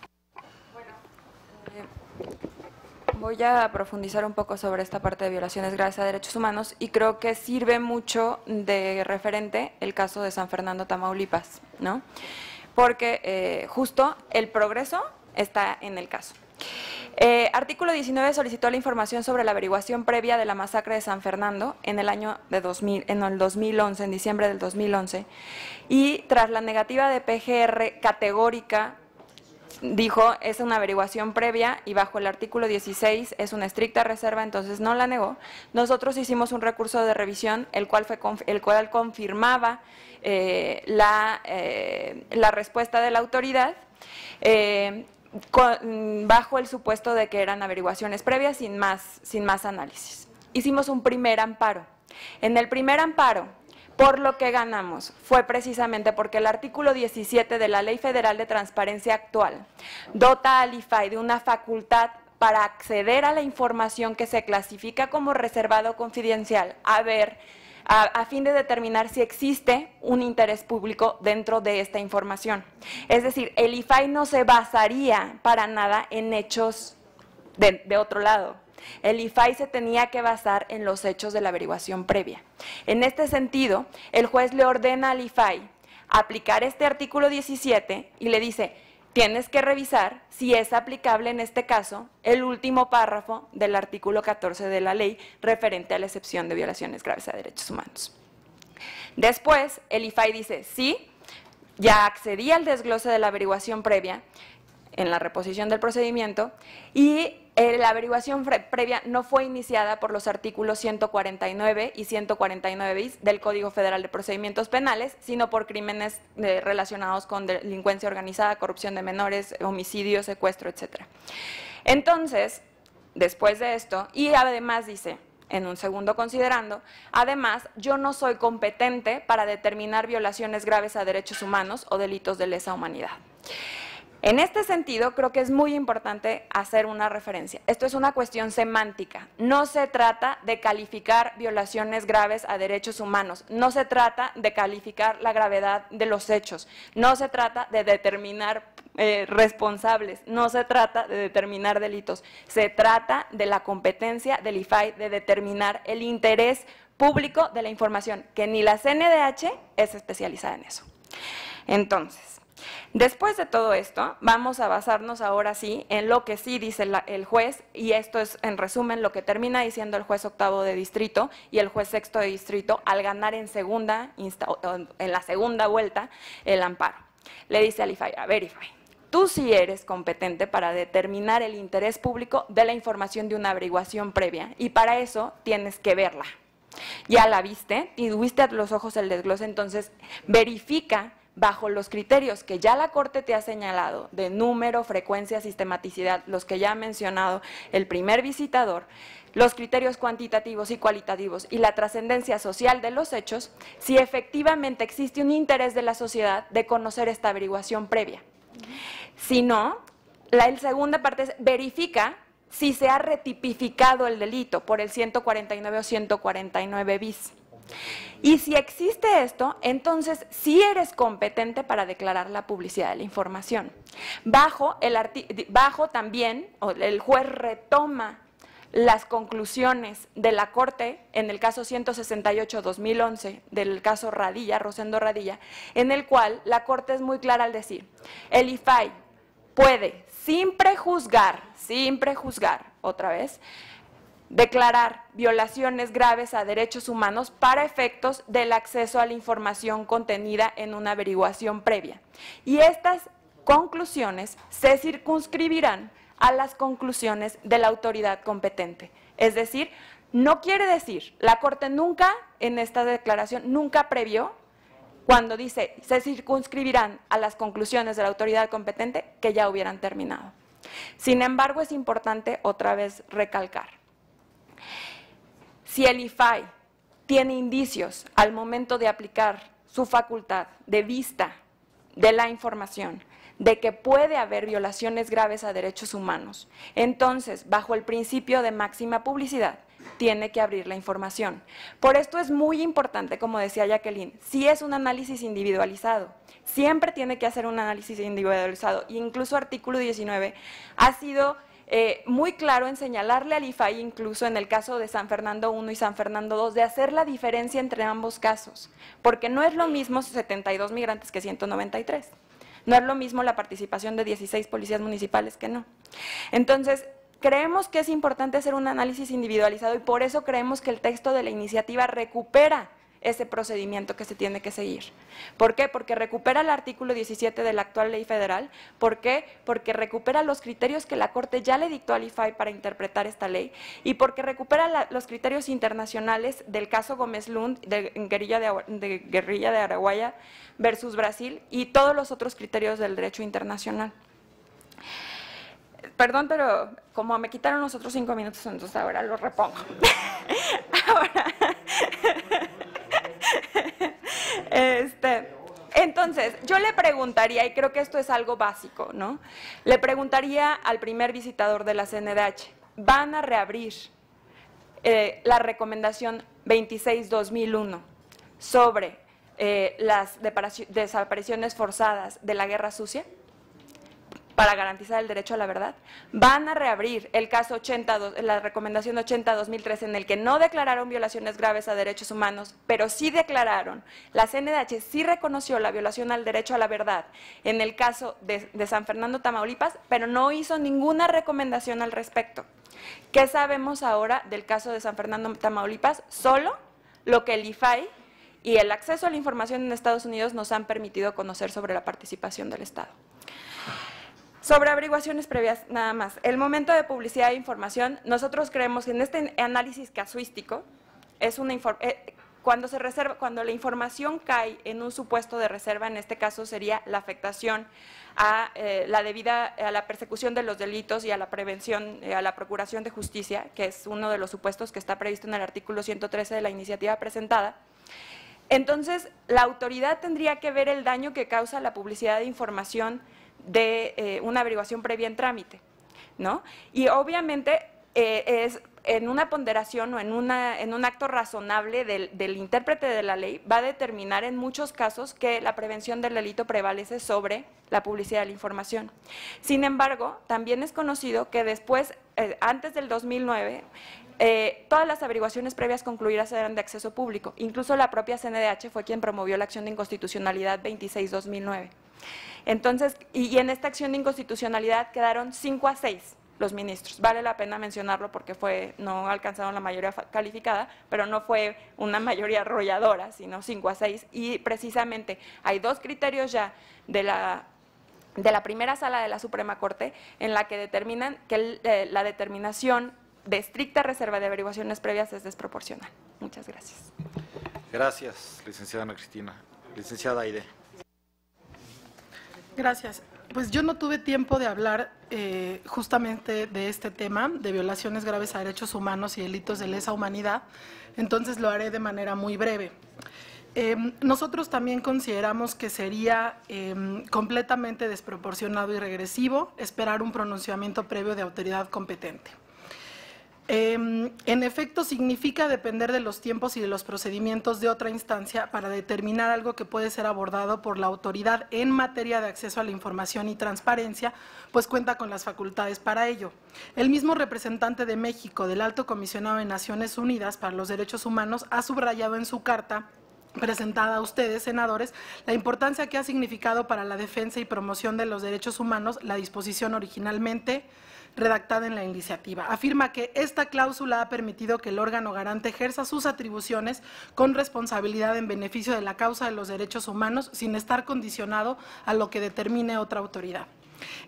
Voy a profundizar un poco sobre esta parte de violaciones graves a derechos humanos y creo que sirve mucho de referente el caso de San Fernando, Tamaulipas, ¿no? Porque justo el progreso está en el caso. Artículo 19 solicitó la información sobre la averiguación previa de la masacre de San Fernando en el año de 2011, en diciembre del 2011, y tras la negativa de PGR categórica, dijo, es una averiguación previa y bajo el artículo 16 es una estricta reserva, entonces no la negó. Nosotros hicimos un recurso de revisión, el cual confirmaba la respuesta de la autoridad, bajo el supuesto de que eran averiguaciones previas sin más análisis. Hicimos un primer amparo. En el primer amparo, por lo que ganamos fue precisamente porque el artículo 17 de la Ley Federal de Transparencia actual dota al IFAI de una facultad para acceder a la información que se clasifica como reservada o confidencial, a fin de determinar si existe un interés público dentro de esta información. Es decir, el IFAI no se basaría para nada en hechos de otro lado. El IFAI se tenía que basar en los hechos de la averiguación previa. En este sentido, el juez le ordena al IFAI aplicar este artículo 17 y le dice, tienes que revisar si es aplicable en este caso el último párrafo del artículo 14 de la ley referente a la excepción de violaciones graves a derechos humanos. Después, el IFAI dice, sí, ya accedí al desglose de la averiguación previa en la reposición del procedimiento y la averiguación previa no fue iniciada por los artículos 149 y 149 bis del Código Federal de Procedimientos Penales, sino por crímenes relacionados con delincuencia organizada, corrupción de menores, homicidio, secuestro, etc. Entonces, después de esto, y además dice, en un segundo considerando, además, yo no soy competente para determinar violaciones graves a derechos humanos o delitos de lesa humanidad. En este sentido, creo que es muy importante hacer una referencia. Esto es una cuestión semántica. No se trata de calificar violaciones graves a derechos humanos. No se trata de calificar la gravedad de los hechos. No se trata de determinar responsables. No se trata de determinar delitos. Se trata de la competencia del IFAI de determinar el interés público de la información, que ni la CNDH es especializada en eso. Entonces, después de todo esto, vamos a basarnos ahora sí en lo que sí dice el juez, y esto es en resumen lo que termina diciendo el juez octavo de distrito y el juez sexto de distrito al ganar en la segunda vuelta el amparo. Le dice al IFAI, a ver IFAI, tú sí eres competente para determinar el interés público de la información de una averiguación previa y para eso tienes que verla. Ya la viste y viste a los ojos el desglose, entonces verifica bajo los criterios que ya la Corte te ha señalado de número, frecuencia, sistematicidad, los que ya ha mencionado el primer visitador, los criterios cuantitativos y cualitativos y la trascendencia social de los hechos, si efectivamente existe un interés de la sociedad de conocer esta averiguación previa. Si no, la segunda parte es verifica si se ha retipificado el delito por el 149 o 149 bis. Y si existe esto, entonces sí eres competente para declarar la publicidad de la información. Bajo también, el juez retoma las conclusiones de la Corte en el caso 168-2011 del caso Radilla, Rosendo Radilla, en el cual la Corte es muy clara al decir, el IFAI puede, sin prejuzgar, otra vez, declarar violaciones graves a derechos humanos para efectos del acceso a la información contenida en una averiguación previa. Y estas conclusiones se circunscribirán a las conclusiones de la autoridad competente. Es decir, no quiere decir, la Corte nunca, en esta declaración, nunca previó, cuando dice se circunscribirán a las conclusiones de la autoridad competente, que ya hubieran terminado. Sin embargo, es importante otra vez recalcar. Si el IFAI tiene indicios al momento de aplicar su facultad de vista de la información, de que puede haber violaciones graves a derechos humanos, entonces, bajo el principio de máxima publicidad, tiene que abrir la información. Por esto es muy importante, como decía Jacqueline, si es un análisis individualizado, siempre tiene que hacer un análisis individualizado, e incluso artículo 19 ha sido muy claro en señalarle al IFAI, incluso en el caso de San Fernando I y San Fernando II, de hacer la diferencia entre ambos casos, porque no es lo mismo 72 migrantes que 193. No es lo mismo la participación de 16 policías municipales que no. Entonces, creemos que es importante hacer un análisis individualizado y por eso creemos que el texto de la iniciativa recupera ese procedimiento que se tiene que seguir. ¿Por qué? Porque recupera el artículo 17 de la actual ley federal. ¿Por qué? Porque recupera los criterios que la Corte ya le dictó al IFAI para interpretar esta ley y porque recupera los criterios internacionales del caso Gómez Lund, de guerrilla de Araguaia versus Brasil y todos los otros criterios del derecho internacional. Perdón, pero como me quitaron los otros 5 minutos, entonces ahora lo repongo. Ahora... Entonces, yo le preguntaría, y creo que esto es algo básico, ¿no? Le preguntaría al primer visitador de la CNDH, ¿van a reabrir la recomendación 26-2001 sobre las desapariciones forzadas de la guerra sucia para garantizar el derecho a la verdad? ¿Van a reabrir el caso 80, la recomendación 80-2003 en el que no declararon violaciones graves a derechos humanos, pero sí declararon, la CNDH sí reconoció la violación al derecho a la verdad en el caso de San Fernando, Tamaulipas, pero no hizo ninguna recomendación al respecto? ¿Qué sabemos ahora del caso de San Fernando, Tamaulipas? Solo lo que el IFAI y el acceso a la información en Estados Unidos nos han permitido conocer sobre la participación del Estado. Sobre averiguaciones previas, nada más. El momento de publicidad de información, nosotros creemos que en este análisis casuístico, es cuando la información cae en un supuesto de reserva, en este caso sería la afectación a la persecución de los delitos y a la prevención, a la procuración de justicia, que es uno de los supuestos que está previsto en el artículo 113 de la iniciativa presentada. Entonces, la autoridad tendría que ver el daño que causa la publicidad de información de una averiguación previa en trámite, ¿no? Y obviamente es en una ponderación o en un acto razonable del intérprete de la ley, va a determinar en muchos casos que la prevención del delito prevalece sobre la publicidad de la información. Sin embargo, también es conocido que después, antes del 2009, todas las averiguaciones previas concluidas eran de acceso público. Incluso la propia CNDH fue quien promovió la acción de inconstitucionalidad 26-2009. Entonces, y en esta acción de inconstitucionalidad quedaron 5-6 los ministros. Vale la pena mencionarlo porque no alcanzaron la mayoría calificada, pero no fue una mayoría arrolladora, sino 5-6. Y precisamente hay 2 criterios ya de la primera sala de la Suprema Corte en la que determinan que la determinación de estricta reserva de averiguaciones previas es desproporcional. Muchas gracias. Gracias, licenciada Ana Cristina. Licenciada Aide. Gracias. Pues yo no tuve tiempo de hablar justamente de este tema, de violaciones graves a derechos humanos y delitos de lesa humanidad, entonces lo haré de manera muy breve. Nosotros también consideramos que sería completamente desproporcionado y regresivo esperar un pronunciamiento previo de autoridad competente. En efecto, significa depender de los tiempos y de los procedimientos de otra instancia para determinar algo que puede ser abordado por la autoridad en materia de acceso a la información y transparencia, pues cuenta con las facultades para ello. El mismo representante de México del Alto Comisionado de Naciones Unidas para los Derechos Humanos ha subrayado en su carta presentada a ustedes, senadores, la importancia que ha significado para la defensa y promoción de los derechos humanos la disposición originalmente redactada en la iniciativa. Afirma que esta cláusula ha permitido que el órgano garante ejerza sus atribuciones con responsabilidad en beneficio de la causa de los derechos humanos sin estar condicionado a lo que determine otra autoridad.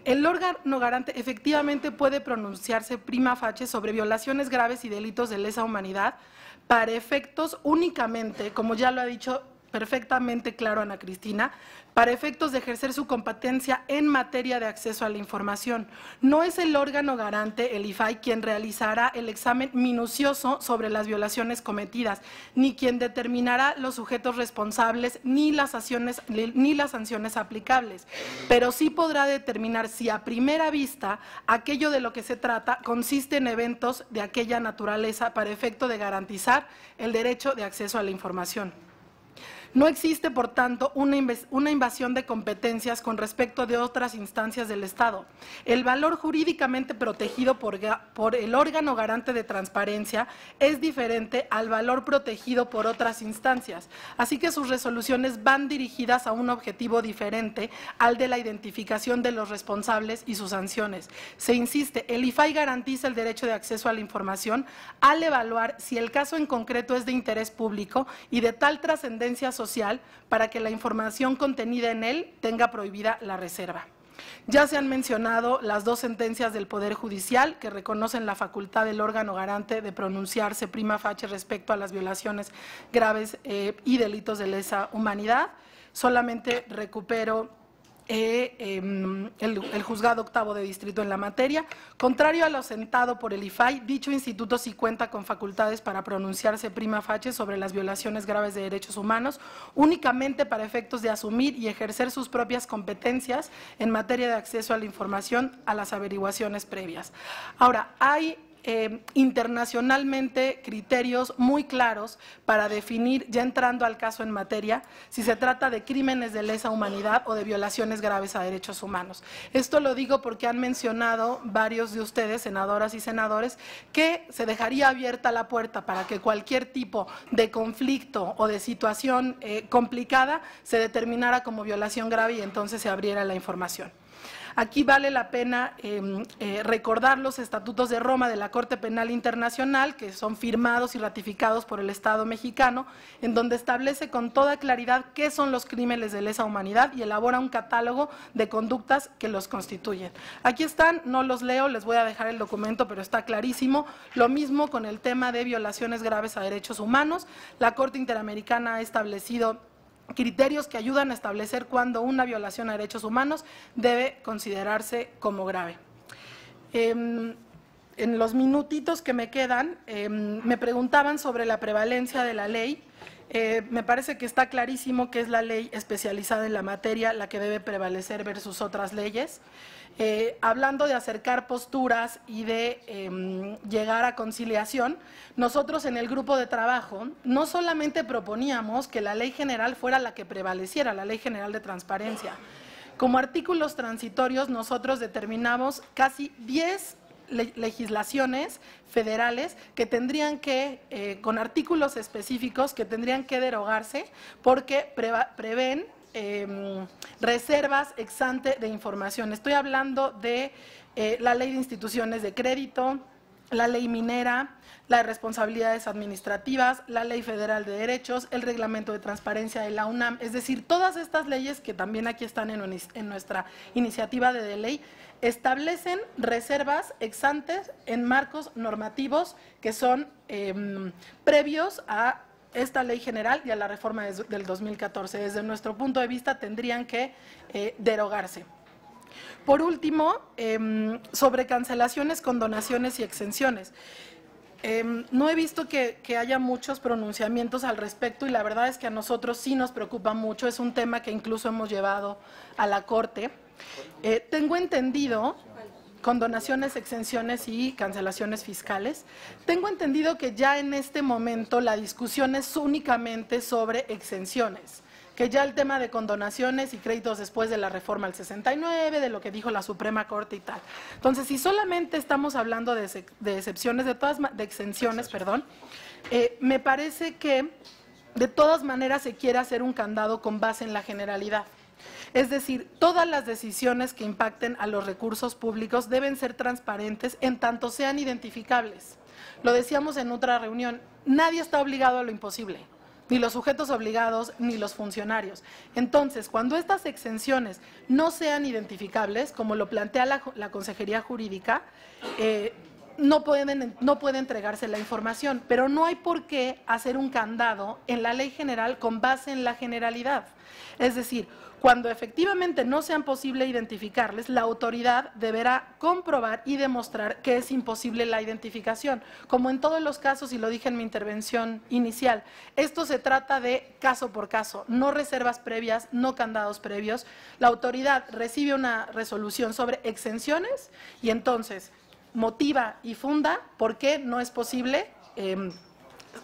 El órgano garante efectivamente puede pronunciarse prima facie sobre violaciones graves y delitos de lesa humanidad para efectos únicamente, como ya lo ha dicho perfectamente claro, Ana Cristina, para efectos de ejercer su competencia en materia de acceso a la información. No es el órgano garante, el IFAI, quien realizará el examen minucioso sobre las violaciones cometidas, ni quien determinará los sujetos responsables ni las sanciones aplicables, pero sí podrá determinar si a primera vista aquello de lo que se trata consiste en eventos de aquella naturaleza para efecto de garantizar el derecho de acceso a la información. No existe, por tanto, una invasión de competencias con respecto de otras instancias del Estado. El valor jurídicamente protegido por el órgano garante de transparencia es diferente al valor protegido por otras instancias, así que sus resoluciones van dirigidas a un objetivo diferente al de la identificación de los responsables y sus sanciones. Se insiste, el IFAI garantiza el derecho de acceso a la información al evaluar si el caso en concreto es de interés público y de tal trascendencia social para que la información contenida en él tenga prohibida la reserva. Ya se han mencionado las dos sentencias del Poder Judicial que reconocen la facultad del órgano garante de pronunciarse prima facie respecto a las violaciones graves y delitos de lesa humanidad. Solamente recupero el juzgado octavo de distrito en la materia. Contrario a lo sentado por el IFAI, dicho instituto sí cuenta con facultades para pronunciarse prima facie sobre las violaciones graves de derechos humanos, únicamente para efectos de asumir y ejercer sus propias competencias en materia de acceso a la información a las averiguaciones previas. Ahora, hay internacionalmente criterios muy claros para definir, ya entrando al caso en materia, si se trata de crímenes de lesa humanidad o de violaciones graves a derechos humanos. Esto lo digo porque han mencionado varios de ustedes, senadoras y senadores, que se dejaría abierta la puerta para que cualquier tipo de conflicto o de situación complicada se determinara como violación grave y entonces se abriera la información. Aquí vale la pena recordar los estatutos de Roma de la Corte Penal Internacional, que son firmados y ratificados por el Estado mexicano, en donde establece con toda claridad qué son los crímenes de lesa humanidad y elabora un catálogo de conductas que los constituyen. Aquí están, no los leo, les voy a dejar el documento, pero está clarísimo. Lo mismo con el tema de violaciones graves a derechos humanos. La Corte Interamericana ha establecido criterios que ayudan a establecer cuándo una violación a derechos humanos debe considerarse como grave. En los minutitos que me quedan, me preguntaban sobre la prevalencia de la ley. Me parece que está clarísimo que es la ley especializada en la materia la que debe prevalecer versus otras leyes. Hablando de acercar posturas y de llegar a conciliación, nosotros en el grupo de trabajo no solamente proponíamos que la ley general fuera la que prevaleciera, la ley general de transparencia. Como artículos transitorios nosotros determinamos casi 10 legislaciones federales que tendrían que, con artículos específicos que tendrían que derogarse porque prevén reservas ex ante de información. Estoy hablando de la ley de instituciones de crédito, la ley minera, la de responsabilidades administrativas, la ley federal de derechos, el reglamento de transparencia de la UNAM, es decir, todas estas leyes que también aquí están en nuestra iniciativa de ley, establecen reservas ex ante en marcos normativos que son previos a esta ley general y a la reforma del 2014. Desde nuestro punto de vista tendrían que derogarse. Por último, sobre cancelaciones, condonaciones y exenciones. No he visto que haya muchos pronunciamientos al respecto y la verdad es que a nosotros sí nos preocupa mucho. Es un tema que incluso hemos llevado a la Corte. Tengo entendido, condonaciones, exenciones y cancelaciones fiscales. Tengo entendido que ya en este momento la discusión es únicamente sobre exenciones, que ya el tema de condonaciones y créditos después de la reforma al 69, de lo que dijo la Suprema Corte y tal. Entonces, si solamente estamos hablando de excepciones, de exenciones, perdón, me parece que de todas maneras se quiere hacer un candado con base en la generalidad. Es decir, todas las decisiones que impacten a los recursos públicos deben ser transparentes en tanto sean identificables. Lo decíamos en otra reunión, nadie está obligado a lo imposible, ni los sujetos obligados, ni los funcionarios. Entonces, cuando estas exenciones no sean identificables, como lo plantea la Consejería Jurídica, no puede entregarse la información, pero no hay por qué hacer un candado en la ley general con base en la generalidad. Es decir, cuando efectivamente no sean posible identificarles, la autoridad deberá comprobar y demostrar que es imposible la identificación. Como en todos los casos, y lo dije en mi intervención inicial, esto se trata de caso por caso, no reservas previas, no candados previos. La autoridad recibe una resolución sobre exenciones y entonces motiva y funda por qué no es posible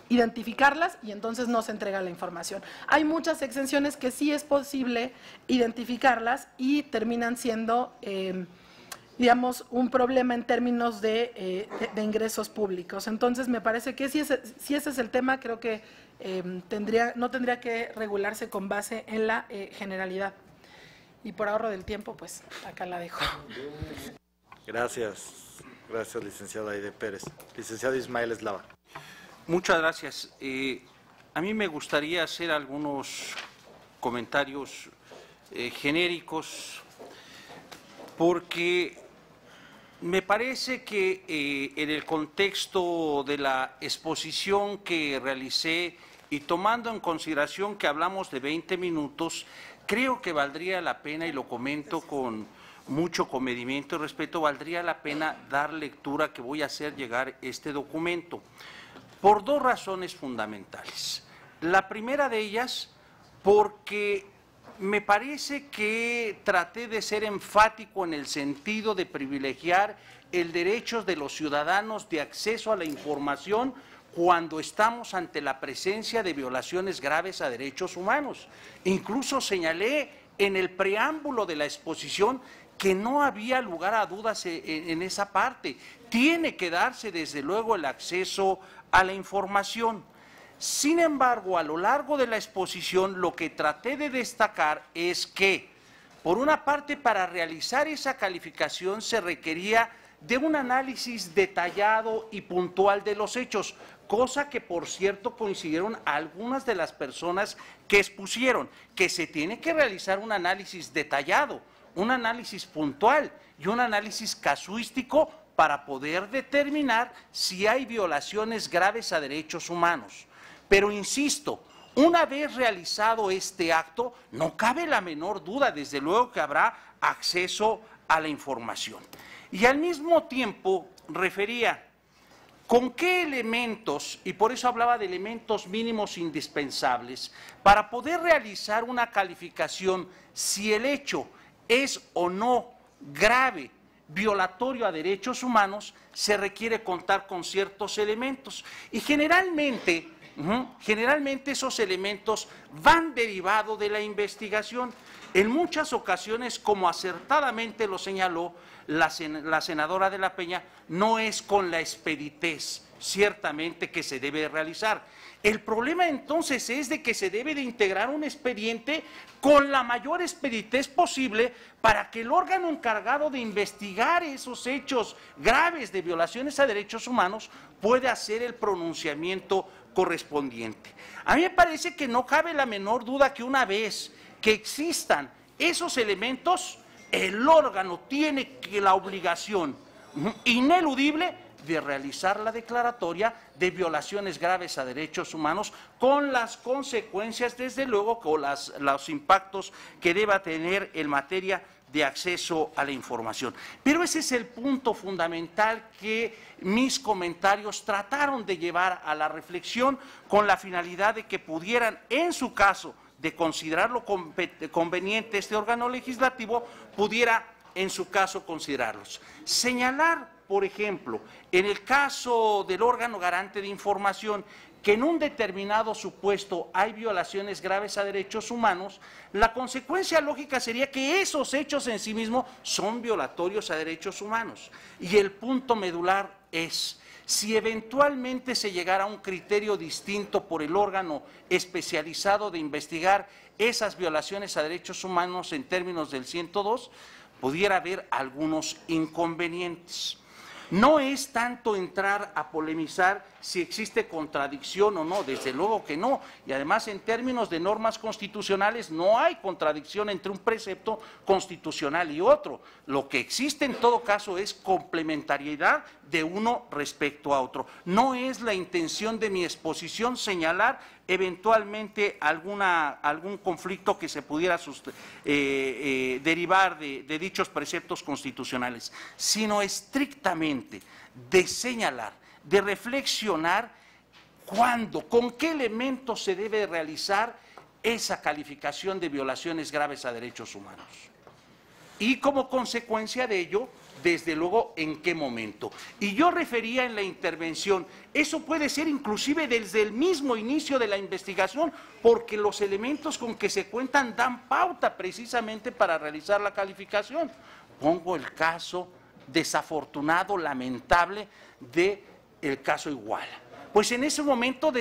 identificarlas y entonces no se entrega la información. Hay muchas exenciones que sí es posible identificarlas y terminan siendo, digamos, un problema en términos de ingresos públicos. Entonces, me parece que si ese es el tema, creo que no tendría que regularse con base en la generalidad. Y por ahorro del tiempo, pues acá la dejo. Gracias. Gracias, licenciada Aide Pérez. Licenciado Ismael Eslava. Muchas gracias. A mí me gustaría hacer algunos comentarios genéricos porque me parece que en el contexto de la exposición que realicé y tomando en consideración que hablamos de 20 minutos, creo que valdría la pena, y lo comento con mucho comedimiento y respeto, valdría la pena dar lectura que voy a hacer llegar este documento, por dos razones fundamentales. La primera de ellas, porque me parece que traté de ser enfático en el sentido de privilegiar el derecho de los ciudadanos de acceso a la información cuando estamos ante la presencia de violaciones graves a derechos humanos. Incluso señalé en el preámbulo de la exposición que no había lugar a dudas en esa parte. Tiene que darse desde luego el acceso a la información. Sin embargo, a lo largo de la exposición lo que traté de destacar es que, por una parte, para realizar esa calificación se requería de un análisis detallado y puntual de los hechos, cosa que, por cierto, coincidieron algunas de las personas que expusieron, que se tiene que realizar un análisis detallado, un análisis puntual y un análisis casuístico para poder determinar si hay violaciones graves a derechos humanos. Pero insisto, una vez realizado este acto, no cabe la menor duda, desde luego que habrá acceso a la información. Y al mismo tiempo refería con qué elementos, y por eso hablaba de elementos mínimos indispensables, para poder realizar una calificación si el hecho es o no grave, violatorio a derechos humanos, se requiere contar con ciertos elementos. Y generalmente esos elementos van derivados de la investigación. En muchas ocasiones, como acertadamente lo señaló la senadora de la Peña, no es con la expeditez, ciertamente, que se debe realizar. El problema entonces es de que se debe de integrar un expediente con la mayor expeditez posible para que el órgano encargado de investigar esos hechos graves de violaciones a derechos humanos pueda hacer el pronunciamiento correspondiente. A mí me parece que no cabe la menor duda que una vez que existan esos elementos, el órgano tiene la obligación ineludible de realizar la declaratoria de violaciones graves a derechos humanos con las consecuencias, desde luego, con los impactos que deba tener en materia de acceso a la información. Pero ese es el punto fundamental que mis comentarios trataron de llevar a la reflexión con la finalidad de que pudieran, en su caso, de considerarlo conveniente este órgano legislativo, pudiera, en su caso, considerarlos. Señalar, por ejemplo, en el caso del órgano garante de información, que en un determinado supuesto hay violaciones graves a derechos humanos, la consecuencia lógica sería que esos hechos en sí mismos son violatorios a derechos humanos. Y el punto medular es, si eventualmente se llegara a un criterio distinto por el órgano especializado de investigar esas violaciones a derechos humanos en términos del 102, pudiera haber algunos inconvenientes. No es tanto entrar a polemizar si existe contradicción o no, desde luego que no, y además en términos de normas constitucionales no hay contradicción entre un precepto constitucional y otro, lo que existe en todo caso es complementariedad de uno respecto a otro. No es la intención de mi exposición señalar eventualmente algún conflicto que se pudiera derivar de dichos preceptos constitucionales, sino estrictamente de señalar, de reflexionar cuándo, con qué elementos se debe realizar esa calificación de violaciones graves a derechos humanos. Y como consecuencia de ello, desde luego, en qué momento. Y yo refería en la intervención, eso puede ser inclusive desde el mismo inicio de la investigación, porque los elementos con que se cuentan dan pauta precisamente para realizar la calificación. Pongo el caso desafortunado, lamentable, del caso Iguala. Pues en ese momento,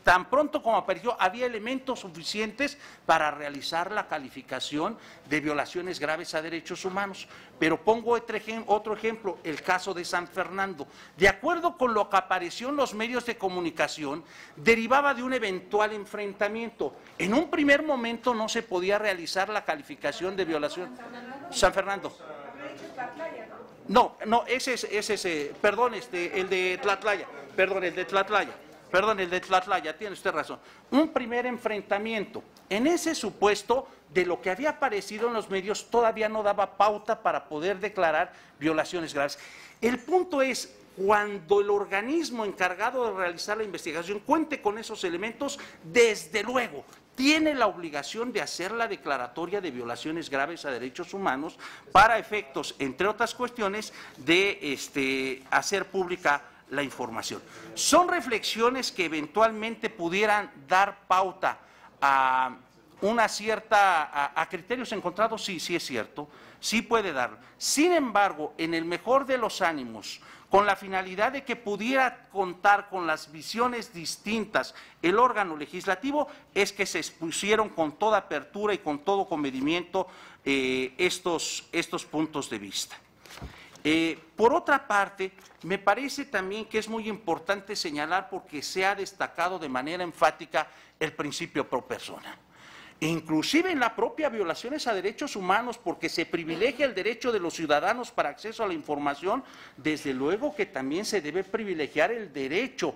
tan pronto como apareció, había elementos suficientes para realizar la calificación de violaciones graves a derechos humanos. Pero pongo otro ejemplo, el caso de San Fernando. De acuerdo con lo que apareció en los medios de comunicación, derivaba de un eventual enfrentamiento. En un primer momento no se podía realizar la calificación de violación. San Fernando. No, ese es, perdón, el de Tlatlaya. Perdón, el de Tlatlaya, tiene usted razón. Un primer enfrentamiento. En ese supuesto, de lo que había aparecido en los medios, todavía no daba pauta para poder declarar violaciones graves. El punto es, cuando el organismo encargado de realizar la investigación cuente con esos elementos, desde luego, tiene la obligación de hacer la declaratoria de violaciones graves a derechos humanos para efectos, entre otras cuestiones, de hacer pública la información. ¿Son reflexiones que eventualmente pudieran dar pauta a a criterios encontrados? Sí, sí es cierto, sí puede darlo. Sin embargo, en el mejor de los ánimos, con la finalidad de que pudiera contar con las visiones distintas el órgano legislativo, es que se expusieron con toda apertura y con todo comedimiento estos puntos de vista. Por otra parte, me parece también que es muy importante señalar, porque se ha destacado de manera enfática el principio pro persona. Inclusive en la propia violaciones a derechos humanos, porque se privilegia el derecho de los ciudadanos para acceso a la información, desde luego que también se debe privilegiar el derecho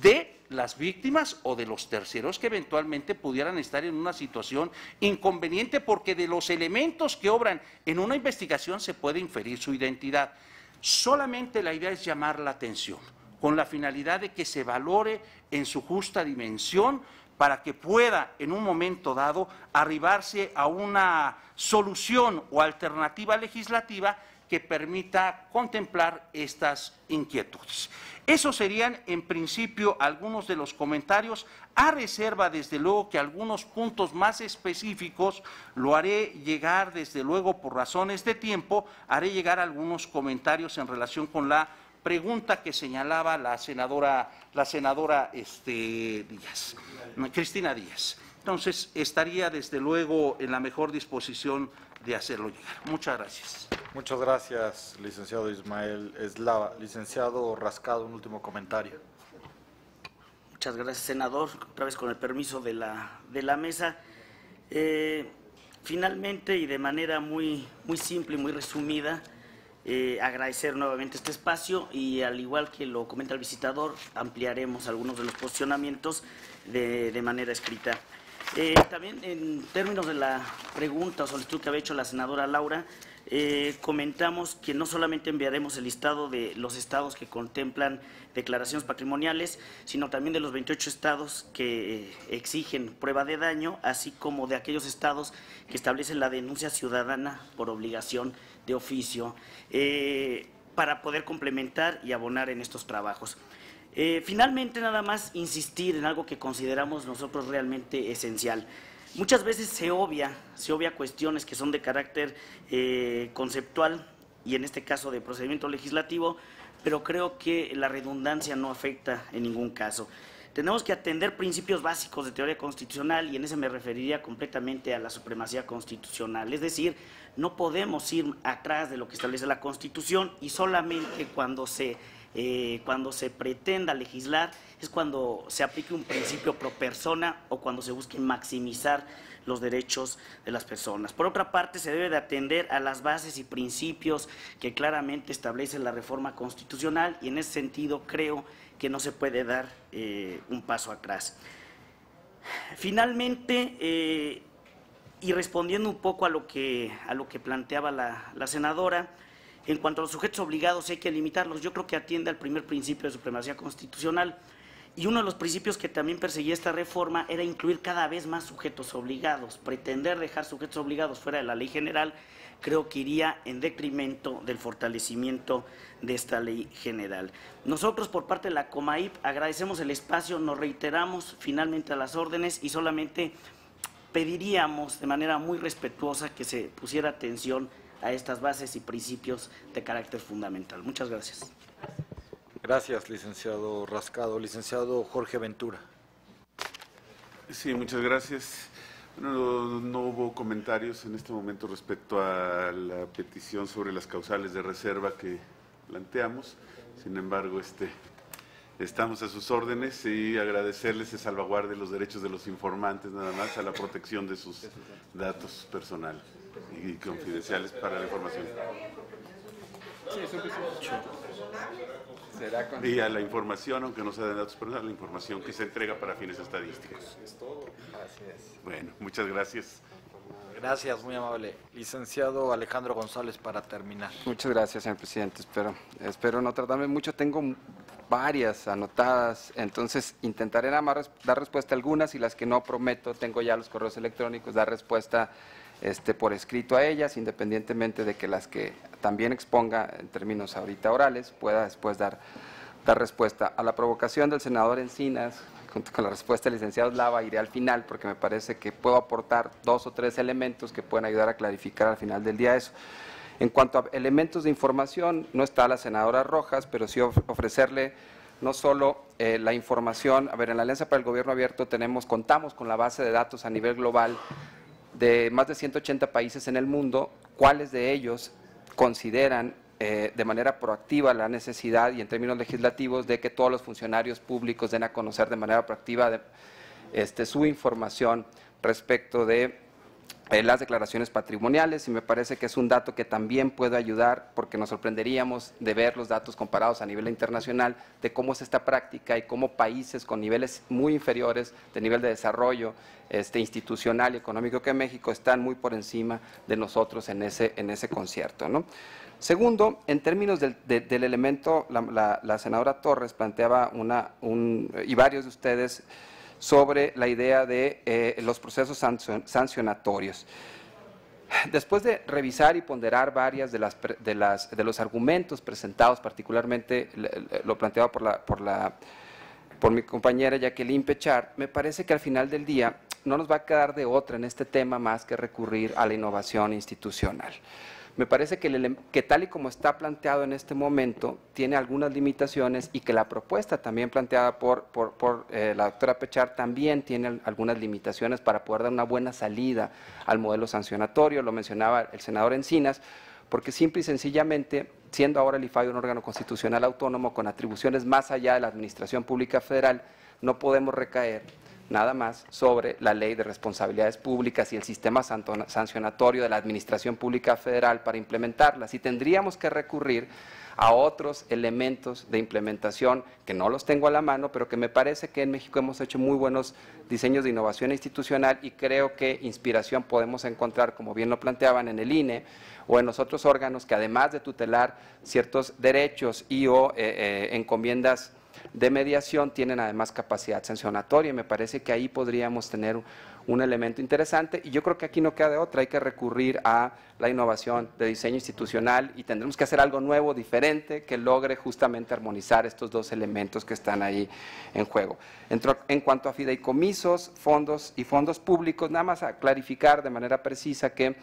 de las víctimas o de los terceros que eventualmente pudieran estar en una situación inconveniente, porque de los elementos que obran en una investigación se puede inferir su identidad. Solamente la idea es llamar la atención, con la finalidad de que se valore en su justa dimensión, para que pueda en un momento dado arribarse a una solución o alternativa legislativa que permita contemplar estas inquietudes. Esos serían en principio algunos de los comentarios, a reserva desde luego que algunos puntos más específicos lo haré llegar, desde luego por razones de tiempo, haré llegar algunos comentarios en relación con la pregunta que señalaba la senadora Díaz, Cristina Díaz. Entonces, estaría desde luego en la mejor disposición de hacerlo llegar. Muchas gracias. Muchas gracias, licenciado Ismael Eslava. Licenciado Rascado, un último comentario. Muchas gracias, senador. Otra vez con el permiso de la mesa. Finalmente, y de manera muy simple y muy resumida, agradecer nuevamente este espacio, y al igual que lo comenta el visitador, ampliaremos algunos de los posicionamientos de manera escrita. También en términos de la pregunta o solicitud que había hecho la senadora Laura, comentamos que no solamente enviaremos el listado de los estados que contemplan declaraciones patrimoniales, sino también de los 28 estados que exigen prueba de daño, así como de aquellos estados que establecen la denuncia ciudadana por obligación de oficio, para poder complementar y abonar en estos trabajos. Finalmente, nada más insistir en algo que consideramos nosotros realmente esencial. Muchas veces se obvia cuestiones que son de carácter conceptual, y en este caso de procedimiento legislativo, pero creo que la redundancia no afecta en ningún caso. Tenemos que atender principios básicos de teoría constitucional, y en ese me referiría completamente a la supremacía constitucional. Es decir, no podemos ir atrás de lo que establece la Constitución, y solamente cuando se cuando se pretenda legislar es cuando se aplique un principio pro persona o cuando se busque maximizar los derechos de las personas. Por otra parte, se debe de atender a las bases y principios que claramente establece la reforma constitucional y en ese sentido creo que no se puede dar un paso atrás. Finalmente, y respondiendo un poco a lo que planteaba la senadora, en cuanto a los sujetos obligados hay que limitarlos. Yo creo que atiende al primer principio de supremacía constitucional y uno de los principios que también perseguía esta reforma era incluir cada vez más sujetos obligados. Pretender dejar sujetos obligados fuera de la ley general creo que iría en detrimento del fortalecimiento de esta ley general. Nosotros por parte de la Comaip agradecemos el espacio, nos reiteramos finalmente a las órdenes y solamente pediríamos de manera muy respetuosa que se pusiera atención a estas bases y principios de carácter fundamental. Muchas gracias. Gracias, licenciado Rascado. Licenciado Jorge Ventura. Sí, muchas gracias. Bueno, no hubo comentarios en este momento respecto a la petición sobre las causales de reserva que planteamos. Sin embargo, estamos a sus órdenes y agradecerles que salvaguarde los derechos de los informantes, nada más, a la protección de sus datos personales y confidenciales para la información. Sí, Y a la información, aunque no sea de datos personales, la información que se entrega para fines estadísticos. Es todo. Así es. Bueno, muchas gracias. Gracias, muy amable. Licenciado Alejandro González, para terminar. Muchas gracias, señor presidente. Espero no tardarme mucho. Tengo varias anotadas, entonces intentaré nada más dar respuesta a algunas y las que no prometo, tengo ya los correos electrónicos, dar respuesta por escrito a ellas, independientemente de que las que también exponga en términos ahorita orales pueda después dar respuesta. A la provocación del senador Encinas, junto con la respuesta del licenciado Lava, iré al final porque me parece que puedo aportar 2 o 3 elementos que pueden ayudar a clarificar al final del día eso. En cuanto a elementos de información, no está la senadora Rojas, pero sí ofrecerle no solo la información. A ver, en la Alianza para el Gobierno Abierto contamos con la base de datos a nivel global de más de 180 países en el mundo, cuáles de ellos consideran de manera proactiva la necesidad y en términos legislativos de que todos los funcionarios públicos den a conocer de manera proactiva su información respecto de las declaraciones patrimoniales, y me parece que es un dato que también puede ayudar porque nos sorprenderíamos de ver los datos comparados a nivel internacional de cómo es esta práctica y cómo países con niveles muy inferiores de nivel de desarrollo institucional y económico que México están muy por encima de nosotros en ese concierto, ¿no? Segundo, en términos del elemento, la senadora Torres planteaba y varios de ustedes sobre la idea de los procesos sancionatorios. Después de revisar y ponderar varias de los argumentos presentados, particularmente lo planteado por mi compañera Jacqueline Pechard, me parece que al final del día no nos va a quedar de otra en este tema más que recurrir a la innovación institucional. Me parece que tal y como está planteado en este momento, tiene algunas limitaciones y que la propuesta también planteada por la doctora Pechard también tiene algunas limitaciones para poder dar una buena salida al modelo sancionatorio. Lo mencionaba el senador Encinas, porque simple y sencillamente, siendo ahora el IFAI un órgano constitucional autónomo con atribuciones más allá de la Administración Pública Federal, no podemos recaer nada más sobre la Ley de Responsabilidades Públicas y el sistema sancionatorio de la Administración Pública Federal para implementarlas, y tendríamos que recurrir a otros elementos de implementación que no los tengo a la mano, pero que me parece que en México hemos hecho muy buenos diseños de innovación institucional y creo que inspiración podemos encontrar, como bien lo planteaban, en el INE o en los otros órganos que además de tutelar ciertos derechos y o encomiendas de mediación tienen además capacidad sancionatoria, y me parece que ahí podríamos tener un elemento interesante, y yo creo que aquí no queda de otra, hay que recurrir a la innovación de diseño institucional y tendremos que hacer algo nuevo, diferente, que logre justamente armonizar estos dos elementos que están ahí en juego. En cuanto a fideicomisos, fondos y fondos públicos, nada más a clarificar de manera precisa que,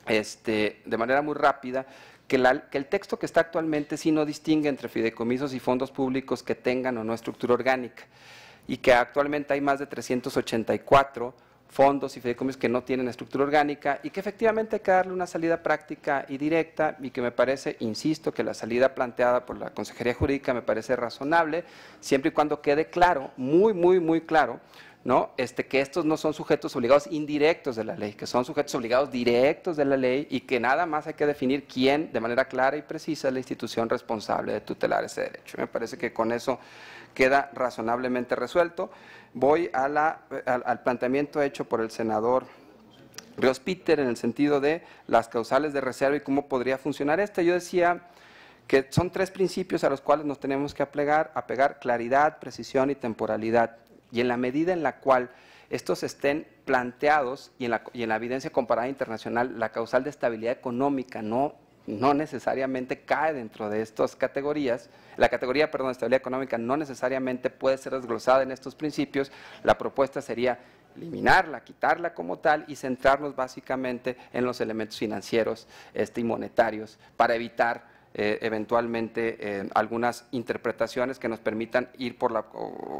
de manera muy rápida, que el texto que está actualmente sí no distingue entre fideicomisos y fondos públicos que tengan o no estructura orgánica, y que actualmente hay más de 384 fondos y fideicomisos que no tienen estructura orgánica y que efectivamente hay que darle una salida práctica y directa, y que me parece, insisto, que la salida planteada por la Consejería Jurídica me parece razonable, siempre y cuando quede claro, muy claro, ¿no? Que estos no son sujetos obligados indirectos de la ley, que son sujetos obligados directos de la ley, y que nada más hay que definir quién, de manera clara y precisa, es la institución responsable de tutelar ese derecho. Me parece que con eso queda razonablemente resuelto. Voy al planteamiento hecho por el senador Ríos Peter en el sentido de las causales de reserva y cómo podría funcionar esta. Yo decía que son 3 principios a los cuales nos tenemos que apegar: claridad, precisión y temporalidad. Y en la medida en la cual estos estén planteados y en la evidencia comparada internacional, la causal de estabilidad económica no necesariamente cae dentro de estas categorías. La categoría, de estabilidad económica no necesariamente puede ser desglosada en estos principios. La propuesta sería eliminarla, quitarla como tal y centrarnos básicamente en los elementos financieros y monetarios para evitar eventualmente algunas interpretaciones que nos permitan ir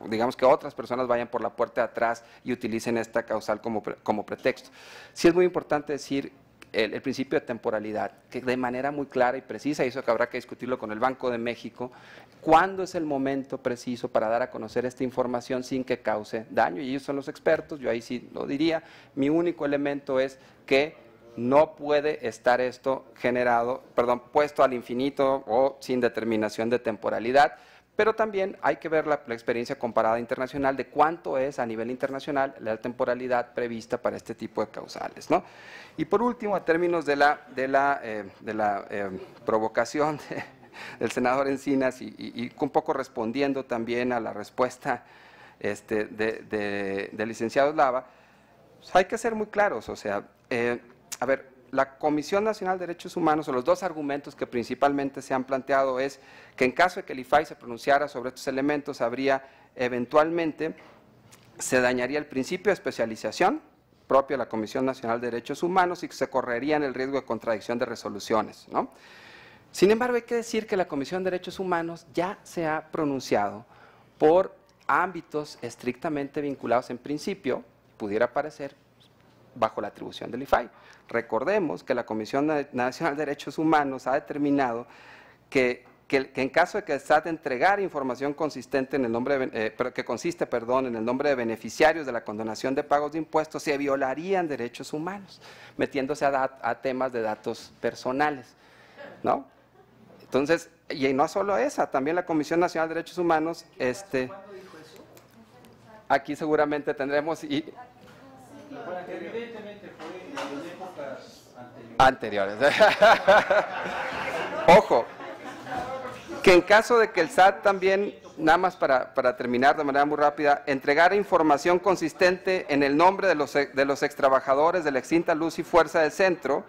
digamos que otras personas vayan por la puerta de atrás y utilicen esta causal como pretexto. Sí es muy importante decir el principio de temporalidad, que de manera muy clara y precisa, y eso que habrá que discutirlo con el Banco de México, cuándo es el momento preciso para dar a conocer esta información sin que cause daño, y ellos son los expertos, yo ahí sí lo diría. Mi único elemento es que no puede estar esto puesto al infinito o sin determinación de temporalidad, pero también hay que ver la experiencia comparada internacional de cuánto es a nivel internacional la temporalidad prevista para este tipo de causales, ¿no? Y por último, a términos de la provocación del senador Encinas y un poco respondiendo también a la respuesta del licenciado Eslava, pues hay que ser muy claros, o sea, a ver, la Comisión Nacional de Derechos Humanos, o los 2 argumentos que principalmente se han planteado, es que en caso de que el IFAI se pronunciara sobre estos elementos, se dañaría el principio de especialización propio de la Comisión Nacional de Derechos Humanos y que se correría en el riesgo de contradicción de resoluciones, ¿no? Sin embargo, hay que decir que la Comisión de Derechos Humanos ya se ha pronunciado por ámbitos estrictamente vinculados, en principio, pudiera parecer, bajo la atribución del IFAI. Recordemos que la Comisión Nacional de Derechos Humanos ha determinado que en caso de que el SAT entregara información consistente en el nombre que consiste en el nombre de beneficiarios de la condonación de pagos de impuestos, se violarían derechos humanos, metiéndose a temas de datos personales, ¿no? Entonces, y no solo esa, también la Comisión Nacional de Derechos Humanos, aquí seguramente tendremos evidentemente fue en épocas anteriores. Ojo, que en caso de que el SAT también, nada más para terminar de manera muy rápida, entregara información consistente en el nombre de los extrabajadores de la extinta Luz y Fuerza del Centro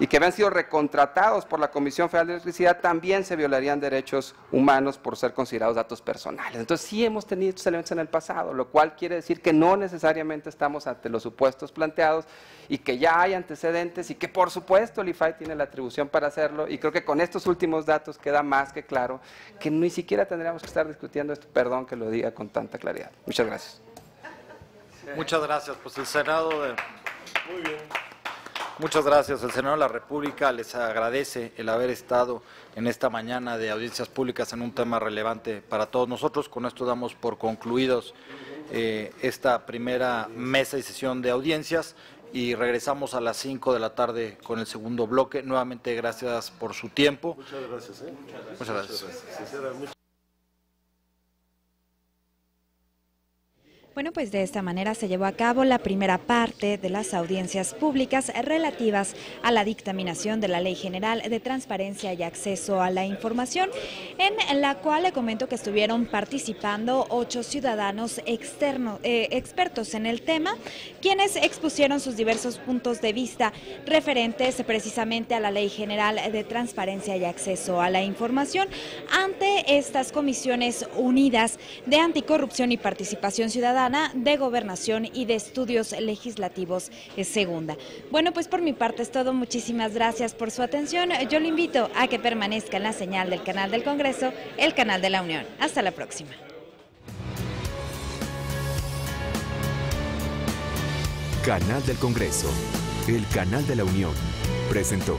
y que habían sido recontratados por la Comisión Federal de Electricidad, también se violarían derechos humanos por ser considerados datos personales. Entonces sí hemos tenido estos elementos en el pasado, lo cual quiere decir que no necesariamente estamos ante los supuestos planteados y que ya hay antecedentes y que por supuesto el IFAI tiene la atribución para hacerlo, y creo que con estos últimos datos queda más que claro que ni siquiera tendríamos que estar discutiendo esto, perdón que lo diga con tanta claridad. Muchas gracias. Muchas gracias. Pues el Senado Muy bien. Muchas gracias. El Senado de la República les agradece el haber estado en esta mañana de audiencias públicas en un tema relevante para todos nosotros. Con esto damos por concluidos esta primera mesa y sesión de audiencias y regresamos a las 5 de la tarde con el segundo bloque. Nuevamente, gracias por su tiempo. Muchas gracias. Muchas gracias. Bueno, pues de esta manera se llevó a cabo la primera parte de las audiencias públicas relativas a la dictaminación de la Ley General de Transparencia y Acceso a la Información, en la cual le comento que estuvieron participando 8 ciudadanos expertos en el tema, quienes expusieron sus diversos puntos de vista referentes precisamente a la Ley General de Transparencia y Acceso a la Información ante estas comisiones unidas de Anticorrupción y Participación Ciudadana, de Gobernación y de Estudios Legislativos Segunda. Bueno, pues por mi parte es todo. Muchísimas gracias por su atención. Yo le invito a que permanezca en la señal del canal del Congreso, el canal de la Unión. Hasta la próxima. Canal del Congreso, el canal de la Unión, presentó.